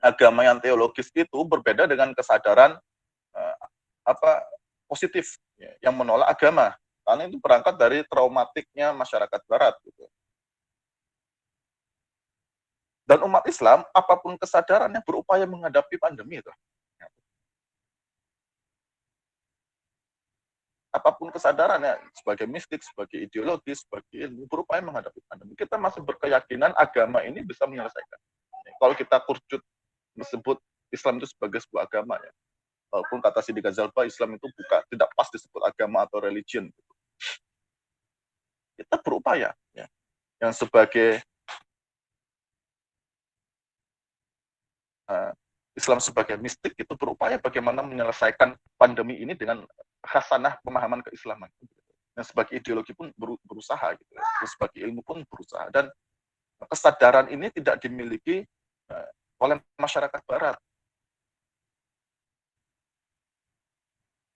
Agama yang teologis itu berbeda dengan kesadaran positif ya, yang menolak agama, karena itu berangkat dari traumatiknya masyarakat Barat gitu. Dan umat Islam apapun kesadarannya berupaya menghadapi pandemi itu. Apapun kesadarannya, sebagai mistik, sebagai ideologi, sebagai ilmu, berupaya menghadapi pandemi. Kita masih berkeyakinan agama ini bisa menyelesaikan. Kalau kita kurcut disebut Islam itu sebagai sebuah agama ya. Walaupun kata Sidi Ghazalba Islam itu tidak pas disebut agama atau religion. kita berupaya ya, yang sebagai Islam sebagai mistik itu berupaya bagaimana menyelesaikan pandemi ini dengan khasanah pemahaman keislaman. Yang sebagai ideologi pun berusaha gitu, yang sebagai ilmu pun berusaha, dan kesadaran ini tidak dimiliki oleh masyarakat Barat.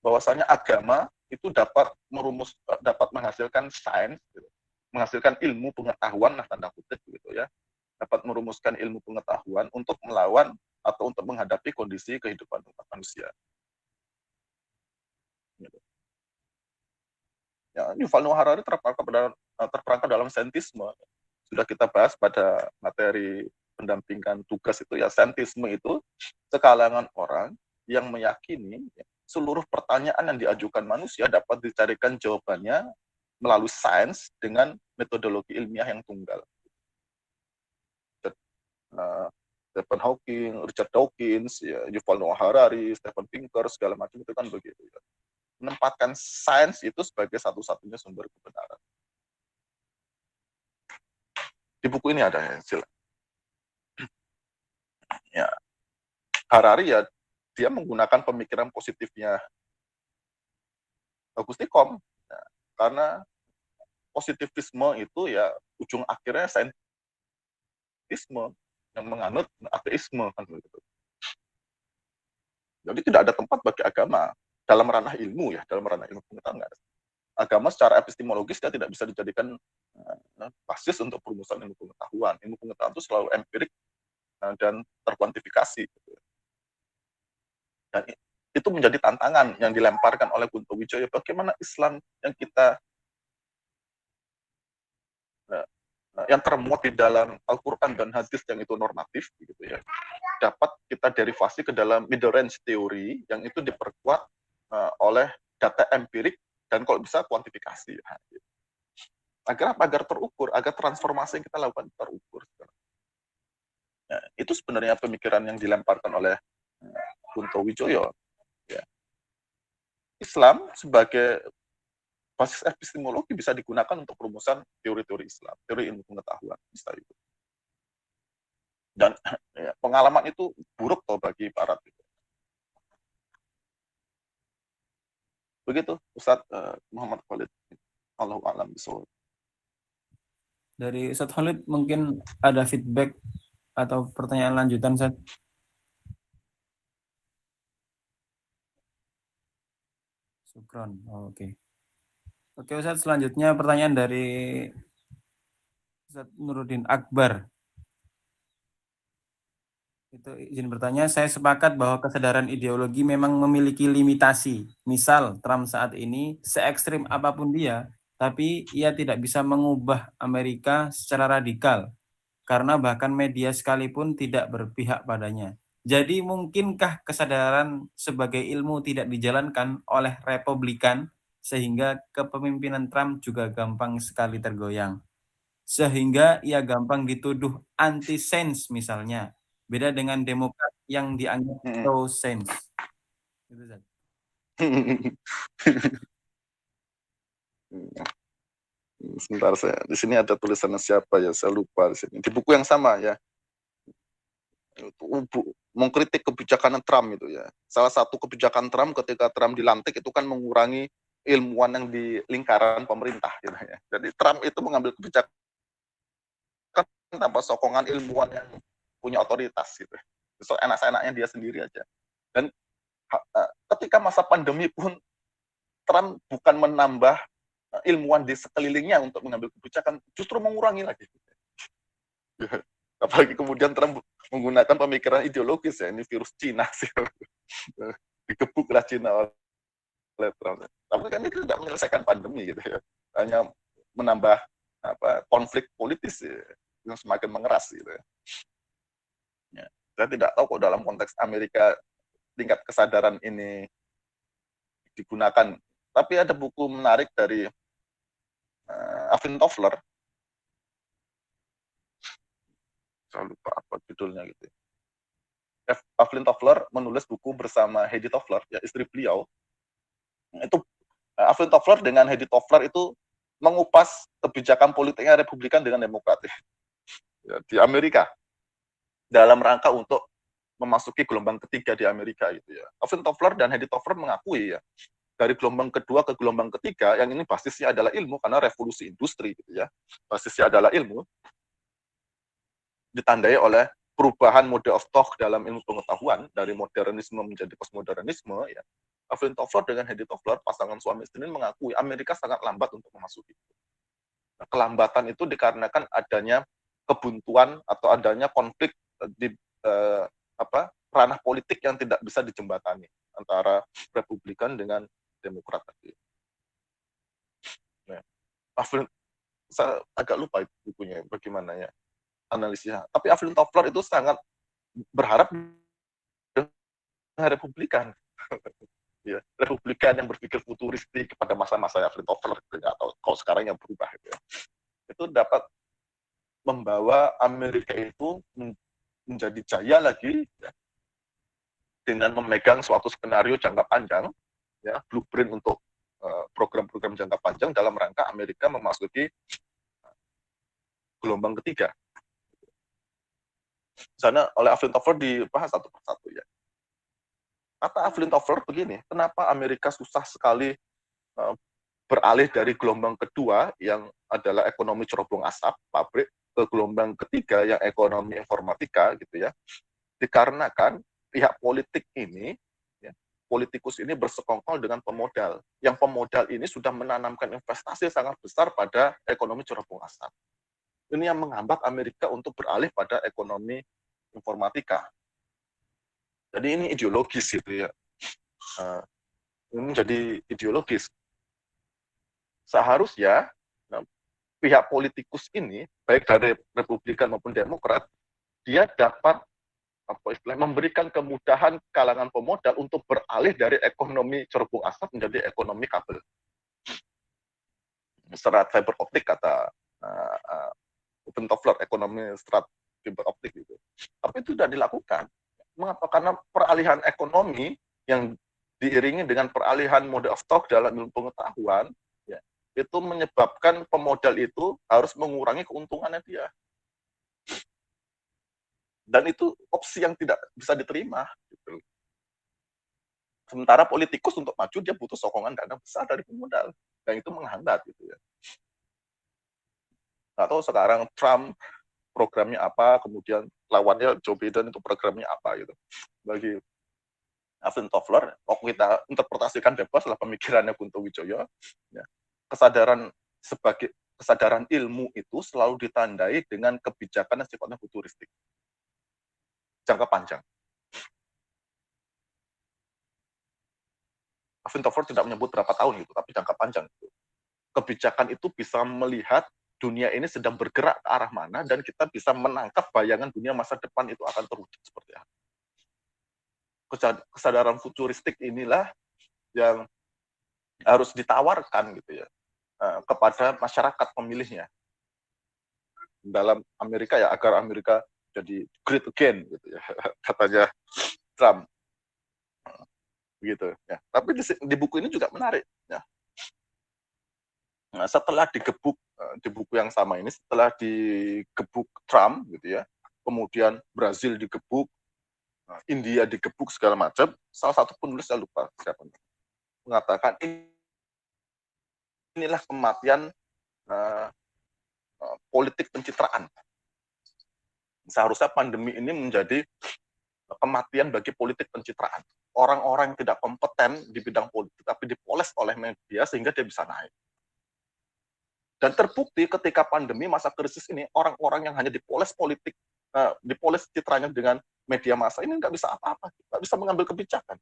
Bahwasanya agama itu dapat menghasilkan sains, gitu, menghasilkan ilmu pengetahuan, nah tanda kutip gitu ya, dapat merumuskan ilmu pengetahuan untuk melawan atau untuk menghadapi kondisi kehidupan umat manusia. Gitu. Ya, Yuval Noah Harari terperangkap dalam saintisme. Sudah kita bahas pada materi pendampingan tugas itu ya, saintisme itu sekalangan orang yang meyakini seluruh pertanyaan yang diajukan manusia dapat dicarikan jawabannya melalui sains dengan metodologi ilmiah yang tunggal. Stephen Hawking, Richard Dawkins, ya, Yuval Noah Harari, Steven Pinker, segala macam itu kan begitu. Ya. Menempatkan sains itu sebagai satu-satunya sumber kebenaran. Di buku ini ada hasil. Ya, Harari ya dia menggunakan pemikiran positifnya Auguste Comte, ya, karena positivisme itu ya ujung akhirnya saintisme yang menganut ateisme kan begitu. Jadi tidak ada tempat bagi agama dalam ranah ilmu ya, dalam ranah ilmu pengetahuan nggak ada. Agama secara epistemologis dia tidak bisa dijadikan basis untuk perumusan ilmu pengetahuan. Ilmu pengetahuan itu selalu empirik dan terkuantifikasi. Gitu. Dan itu menjadi tantangan yang dilemparkan oleh Kunto Wijaya. Bagaimana Islam yang kita yang termuat di dalam Al-Quran dan hadis yang itu normatif, gitu ya, dapat kita derivasi ke dalam middle range teori yang itu diperkuat oleh data empirik dan kalau bisa kuantifikasi. Agar apa? Agar terukur, agar transformasi yang kita lakukan terukur. Ya, itu sebenarnya pemikiran yang dilemparkan oleh Kunto Wijoyo. Ya. Islam sebagai basis epistemologi bisa digunakan untuk perumusan teori-teori Islam, teori ilmu pengetahuan, misalnya itu. Dan ya, pengalaman itu buruk toh bagi Barat. Begitu, Ustadz Muhammad Khalid. Allahu a'lam bishawab.
Dari Ustadz Khalid mungkin ada feedback atau pertanyaan lanjutan, Ustadz? Syukron. Oke. Oke, Ustadz, selanjutnya pertanyaan dari Ustadz Nuruddin Akbar. Itu izin bertanya, saya sepakat bahwa kesadaran ideologi memang memiliki limitasi. Misal, Trump saat ini se-ekstrim apapun dia, tapi ia tidak bisa mengubah Amerika secara radikal, karena bahkan media sekalipun tidak berpihak padanya. Jadi mungkinkah kesadaran sebagai ilmu tidak dijalankan oleh Republikan, sehingga kepemimpinan Trump juga gampang sekali tergoyang? Sehingga ia gampang dituduh anti-sains misalnya. Beda dengan Demokrat yang dianggap pro-sains. Gitu, Zat.
Sebentar, saya di sini ada tulisannya siapa ya, saya lupa di sini. Di buku yang sama ya. Mengkritik kebijakan Trump itu ya. Salah satu kebijakan Trump ketika Trump dilantik itu kan mengurangi ilmuwan yang di lingkaran pemerintah gitu ya. Jadi Trump itu mengambil kebijakan tanpa sokongan ilmuwan yang punya otoritas gitu. So enak-enaknya dia sendiri aja. Dan ketika masa pandemi pun Trump bukan menambah ilmuwan di sekelilingnya untuk mengambil kebijakan, justru mengurangi lagi. Apalagi kemudian Trump menggunakan pemikiran ideologis ya, ini virus Cina sih. Dikebuklah Cina oleh Trump. Tapi kan itu tidak menyelesaikan pandemi gitu ya. Hanya menambah konflik politis ya, yang semakin mengeras gitu ya. Ya. Saya tidak tahu kok dalam konteks Amerika tingkat kesadaran ini digunakan. Tapi ada buku menarik dari Alvin Toffler. Saya lupa apa judulnya gitu. Alvin Toffler menulis buku bersama Hedy Toffler, ya istri beliau. Itu Alvin Toffler dengan Hedy Toffler itu mengupas kebijakan politiknya Republikan dengan Demokratis ya, di Amerika dalam rangka untuk memasuki gelombang ketiga di Amerika itu ya. Alvin Toffler dan Hedy Toffler mengakui ya, dari gelombang kedua ke gelombang ketiga yang ini basisnya adalah ilmu karena revolusi industri gitu ya. Basisnya adalah ilmu, ditandai oleh perubahan mode of thought dalam ilmu pengetahuan dari modernisme menjadi postmodernisme ya. Alvin Toffler dengan Hedy Toffler, pasangan suami istri ini mengakui Amerika sangat lambat untuk memasuki. Nah, kelambatan itu dikarenakan adanya kebuntuan atau adanya konflik di ranah politik yang tidak bisa dijembatani antara Republikan dengan Demokrat tadi. Nah, saya agak lupa bukunya bagaimana ya analisisnya. Tapi Alvin Toffler itu sangat berharap dengan Republikan. Ya, Republikan yang berpikir futuristik pada masa-masa Alvin Toffler atau kalau sekarang yang berubah gitu ya. Itu dapat membawa Amerika itu menjadi jaya lagi ya, dengan memegang suatu skenario jangka panjang ya, blueprint untuk program-program jangka panjang dalam rangka Amerika memasuki gelombang ketiga. Sana oleh Alvin Toffler dibahas satu persatu ya. Kata Alvin Toffler begini, kenapa Amerika susah sekali beralih dari gelombang kedua yang adalah ekonomi cerobong asap pabrik ke gelombang ketiga yang ekonomi informatika gitu ya, dikarenakan pihak politik ini ya, politikus ini bersekongkol dengan pemodal yang pemodal ini sudah menanamkan investasi sangat besar pada ekonomi cerobong asap. Ini yang menghambat Amerika untuk beralih pada ekonomi informatika. Jadi ini ideologis gitu ya. Ini menjadi ideologis. Seharusnya pihak politikus ini, baik dari Republikan maupun Demokrat, dia dapat memberikan kemudahan kalangan pemodal untuk beralih dari ekonomi cerobong asap menjadi ekonomi kabel. Serat fiber optik kata Alvin Toffler, ekonomi serat fiber optik itu. Tapi itu tidak dilakukan. Mengapa? Karena peralihan ekonomi yang diiringi dengan peralihan mode of thought dalam ilmu pengetahuan, ya, itu menyebabkan pemodal itu harus mengurangi keuntungannya dia. Dan itu opsi yang tidak bisa diterima. Gitu. Sementara politikus untuk maju dia butuh sokongan dana besar dari pemodal, dan itu menghambat gitu ya. Nggak tahu sekarang Trump programnya apa, kemudian lawannya Joe Biden itu programnya apa gitu. Bagi Alvin Toffler, waktu kita interpretasikan bebas lah pemikirannya Kunto Wijoyo, ya, kesadaran ilmu itu selalu ditandai dengan kebijakan yang sifatnya futuristik, jangka panjang. Alvin Toffler tidak menyebut berapa tahun gitu, tapi jangka panjang. Gitu. Kebijakan itu bisa melihat dunia ini sedang bergerak ke arah mana dan kita bisa menangkap bayangan dunia masa depan itu akan terwujud seperti apa. Kesadaran futuristik inilah yang harus ditawarkan gitu ya kepada masyarakat pemilihnya dalam Amerika ya, agar Amerika jadi great again gitu ya katanya Trump gitu ya. Tapi di buku ini juga menarik ya. Nah, setelah digebuk di buku yang sama ini, setelah digebuk Trump gitu ya, kemudian Brazil digebuk, India digebuk segala macam, salah satu penulis saya lupa siapa mengatakan inilah kematian politik pencitraan. Seharusnya pandemi ini menjadi kematian bagi politik pencitraan. Orang-orang yang tidak kompeten di bidang politik tapi dipoles oleh media sehingga dia bisa naik. Dan terbukti ketika pandemi masa krisis ini, orang-orang yang hanya dipoles politik, dipoles citranya dengan media massa ini nggak bisa apa-apa, nggak bisa mengambil kebijakan.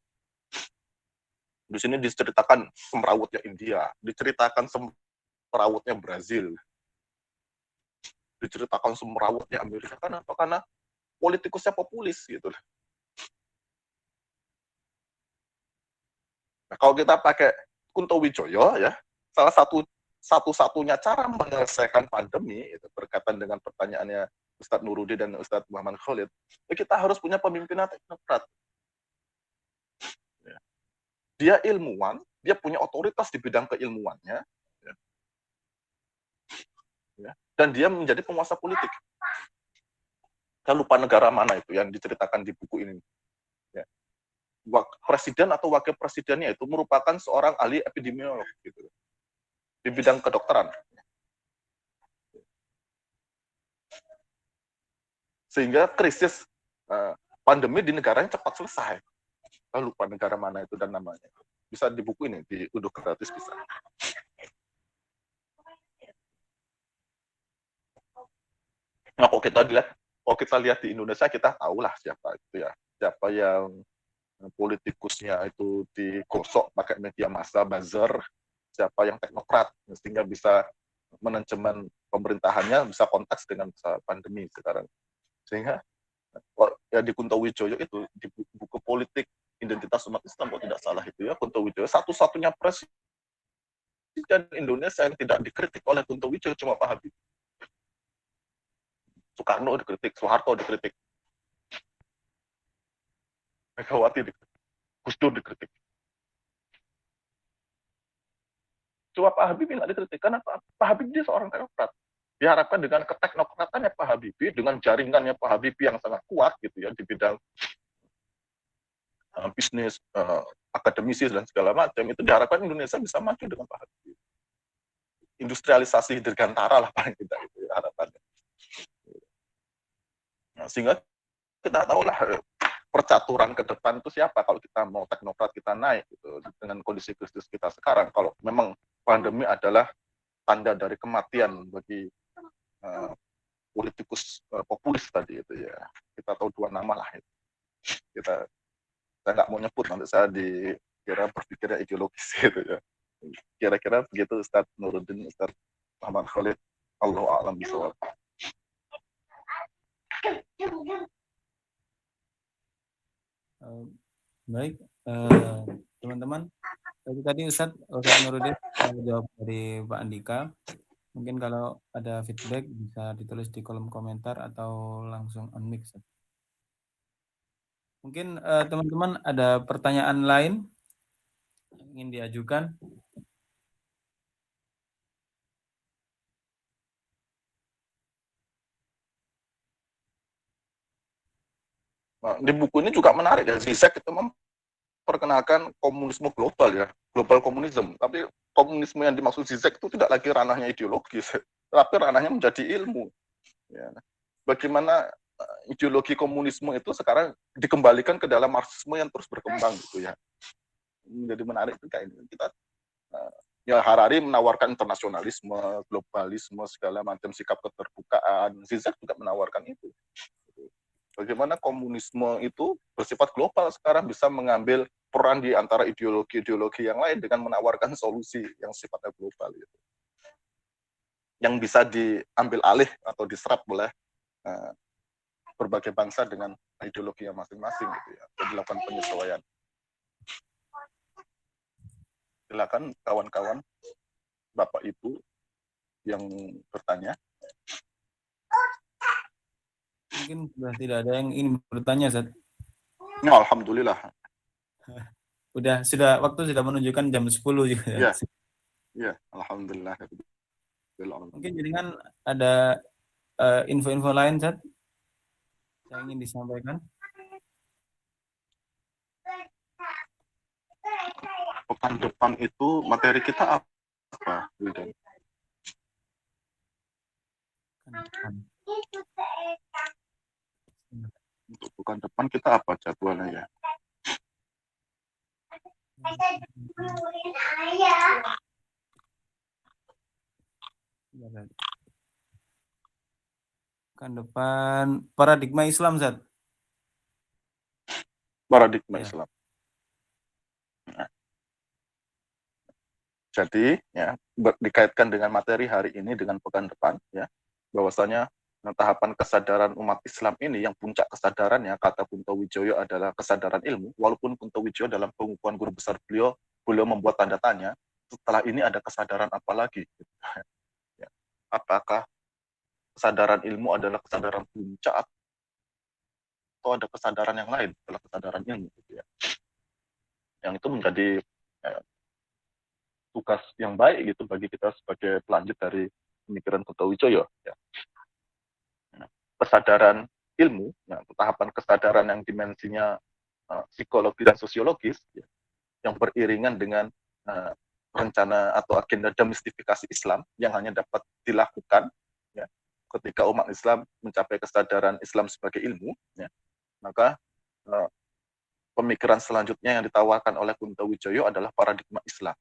Di sini diceritakan semrawutnya India, diceritakan semrawutnya Brazil, diceritakan semrawutnya Amerika. Kenapa? Karena politikusnya populis gitu. Nah, kalau kita pakai Kunto Wijoyo ya, salah satu-satunya cara menyelesaikan pandemi itu berkaitan dengan pertanyaannya Ustadz Nurudi dan Ustadz Muhammad Khalid, ya kita harus punya pemimpinan teknokrat. Ya. Dia ilmuwan, dia punya otoritas di bidang keilmuannya, ya. ya, dan dia menjadi penguasa politik. Saya lupa negara mana itu yang diceritakan di buku ini. Ya. Presiden atau wakil presidennya itu merupakan seorang ahli epidemiolog gitu, di bidang kedokteran. Sehingga krisis pandemi di negaranya cepat selesai. Saya lupa negara mana itu dan namanya. Bisa di buku ini, di Udah Gratis bisa. Nah, kalau kita lihat di Indonesia, kita tahulah siapa itu ya, siapa yang politikusnya itu digosok pakai media massa, buzzer, siapa yang teknokrat, sehingga bisa manajemen pemerintahannya bisa konteks dengan pandemi sekarang. Sehingga ya di Kunto Wijoyo itu, di buku politik identitas umat Islam kalau tidak salah itu ya, Kunto Wijoyo satu-satunya presiden Indonesia yang tidak dikritik oleh Kunto Wijoyo cuma Pak Habibie. Soekarno dikritik, Soeharto dikritik, Megawati dikritik, Gus Dur dikritik. Cuma Pak Habibie nggak dikritik karena Pak Habibie dia seorang teknokrat. Diharapkan dengan keteknokratannya Pak Habibie, dengan jaringannya Pak Habibie yang sangat kuat gitu ya di bidang bisnis, akademisi dan segala macam, itu diharapkan Indonesia bisa maju dengan Pak Habibie. Industrialisasi dirgantara lah paling tidak itu ya, harapannya. Nah, sehingga kita tahulah percaturan ke depan itu siapa kalau kita mau teknokrat kita naik gitu, dengan kondisi krisis kita sekarang. Kalau memang pandemi adalah tanda dari kematian bagi politikus populis tadi itu ya, kita tahu dua nama lah itu. Saya nggak mau nyebut nanti saya dikira berpikirnya ideologis gitu ya. Kira-kira begitu Ustadz Nuruddin, Ustadz Muhammad Khalid, Allahu a'lam bishawab.
Baik, teman-teman. Tadi Ustadz Nuruddin jawab dari Pak Andika. Mungkin kalau ada feedback bisa ditulis di kolom komentar atau langsung on-mic. Mungkin teman-teman ada pertanyaan lain yang ingin diajukan?
Nah, di buku ini juga menarik ya, Zizek itu memperkenalkan komunisme global ya, global komunisme. Tapi komunisme yang dimaksud Zizek itu tidak lagi ranahnya ideologis, tapi ranahnya menjadi ilmu. Ya. Bagaimana ideologi komunisme itu sekarang dikembalikan ke dalam Marxisme yang terus berkembang gitu ya. Menjadi menarik juga ini. Kita ya Harari menawarkan internasionalisme, globalisme, segala macam sikap keterbukaan. Zizek juga menawarkan itu. Bagaimana komunisme itu bersifat global sekarang bisa mengambil peran di antara ideologi-ideologi yang lain dengan menawarkan solusi yang sifatnya global gitu. Yang bisa diambil alih atau diserap oleh berbagai bangsa dengan ideologi yang masing-masing gitu ya. Dan dilakukan penyesuaian. Silakan kawan-kawan, Bapak Ibu yang bertanya.
Mungkin sudah tidak ada yang ingin bertanya, Zat.
Ya, alhamdulillah.
Waktu sudah menunjukkan jam 10 juga.
Ya, ya, alhamdulillah.
Mungkin jaringan ada info-info lain, Zat, yang ingin disampaikan.
Pekan depan itu materi kita apa, Wildan? Untuk pekan depan kita apa jadwalnya ya?
Pekan depan paradigma Islam, Zat.
Paradigma Islam. Nah, jadi ya dikaitkan dengan materi hari ini dengan pekan depan ya, bahwasanya tahapan kesadaran umat Islam ini yang puncak kesadarannya kata Kunto Wijoyo adalah kesadaran ilmu. Walaupun Kunto Wijoyo dalam pengukuhan guru besar beliau membuat tanda tanya, setelah ini ada kesadaran apa lagi? Ya. Apakah kesadaran ilmu adalah kesadaran puncak atau ada kesadaran yang lain setelah kesadaran ilmu? Gitu ya. Yang itu menjadi tugas yang baik gitu bagi kita sebagai pelanjut dari pemikiran Kuntowijoyo. Ya. Nah, kesadaran ilmu, nah, tahapan kesadaran yang dimensinya psikologi dan sosiologis, ya, yang beriringan dengan rencana atau agenda demistifikasi Islam yang hanya dapat dilakukan ya, ketika umat Islam mencapai kesadaran Islam sebagai ilmu, ya, maka pemikiran selanjutnya yang ditawarkan oleh Kuntowijoyo adalah paradigma Islam.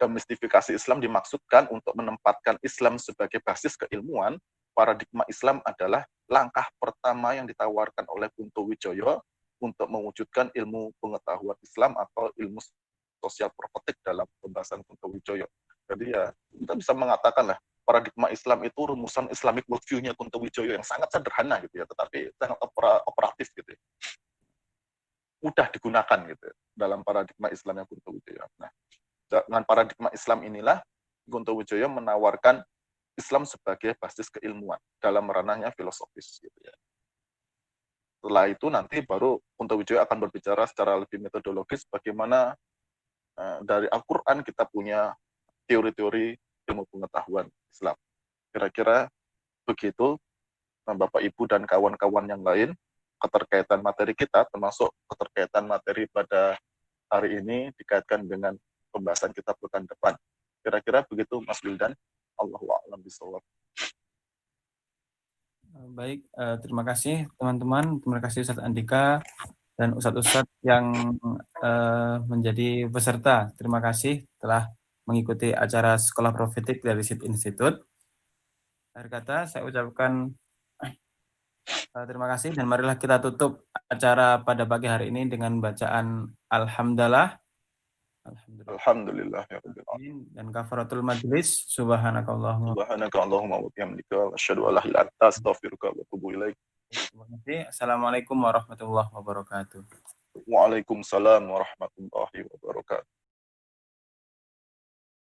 Demistifikasi Islam dimaksudkan untuk menempatkan Islam sebagai basis keilmuan. Paradigma Islam adalah langkah pertama yang ditawarkan oleh Kuntowijoyo untuk mewujudkan ilmu pengetahuan Islam atau ilmu sosial profetik dalam pembahasan Kuntowijoyo. Jadi ya kita bisa mengatakan lah paradigma Islam itu rumusan Islamic worldview-nya Kuntowijoyo yang sangat sederhana gitu ya, tetapi sangat operatif gitu ya. Mudah digunakan gitu ya, dalam paradigma Islam yang Kuntowijoyo. Nah, dengan paradigma Islam inilah Kuntowijoyo menawarkan Islam sebagai basis keilmuan dalam ranahnya filosofis gitu ya. Setelah itu nanti baru Kuntowijoyo akan berbicara secara lebih metodologis bagaimana dari Al-Quran kita punya teori-teori ilmu pengetahuan Islam. Kira-kira begitu Bapak Ibu dan kawan-kawan yang lain keterkaitan materi kita, termasuk keterkaitan materi pada hari ini dikaitkan dengan pembahasan kita pekan depan. Kira-kira begitu Mas Wildan. Allahu a'lam bishawab.
Baik, terima kasih teman-teman, terima kasih Ustadz Andika dan Ustadz-Ustadz yang menjadi peserta. Terima kasih telah mengikuti acara Sekolah Profetik dari SIT Institute. Akhir kata saya ucapkan terima kasih dan marilah kita tutup acara pada pagi hari ini dengan bacaan Alhamdulillah.
Alhamdulillah ya rabbil alamin.
Dan kafaratul majlis. Subhanakallahumma
wa bihamdika asyhadu an la ilaha illa anta astaghfiruka wa atubu ilaik.
Terima kasih. Assalamualaikum warahmatullahi wabarakatuh.
Waalaikumsalam warahmatullahi wabarakatuh.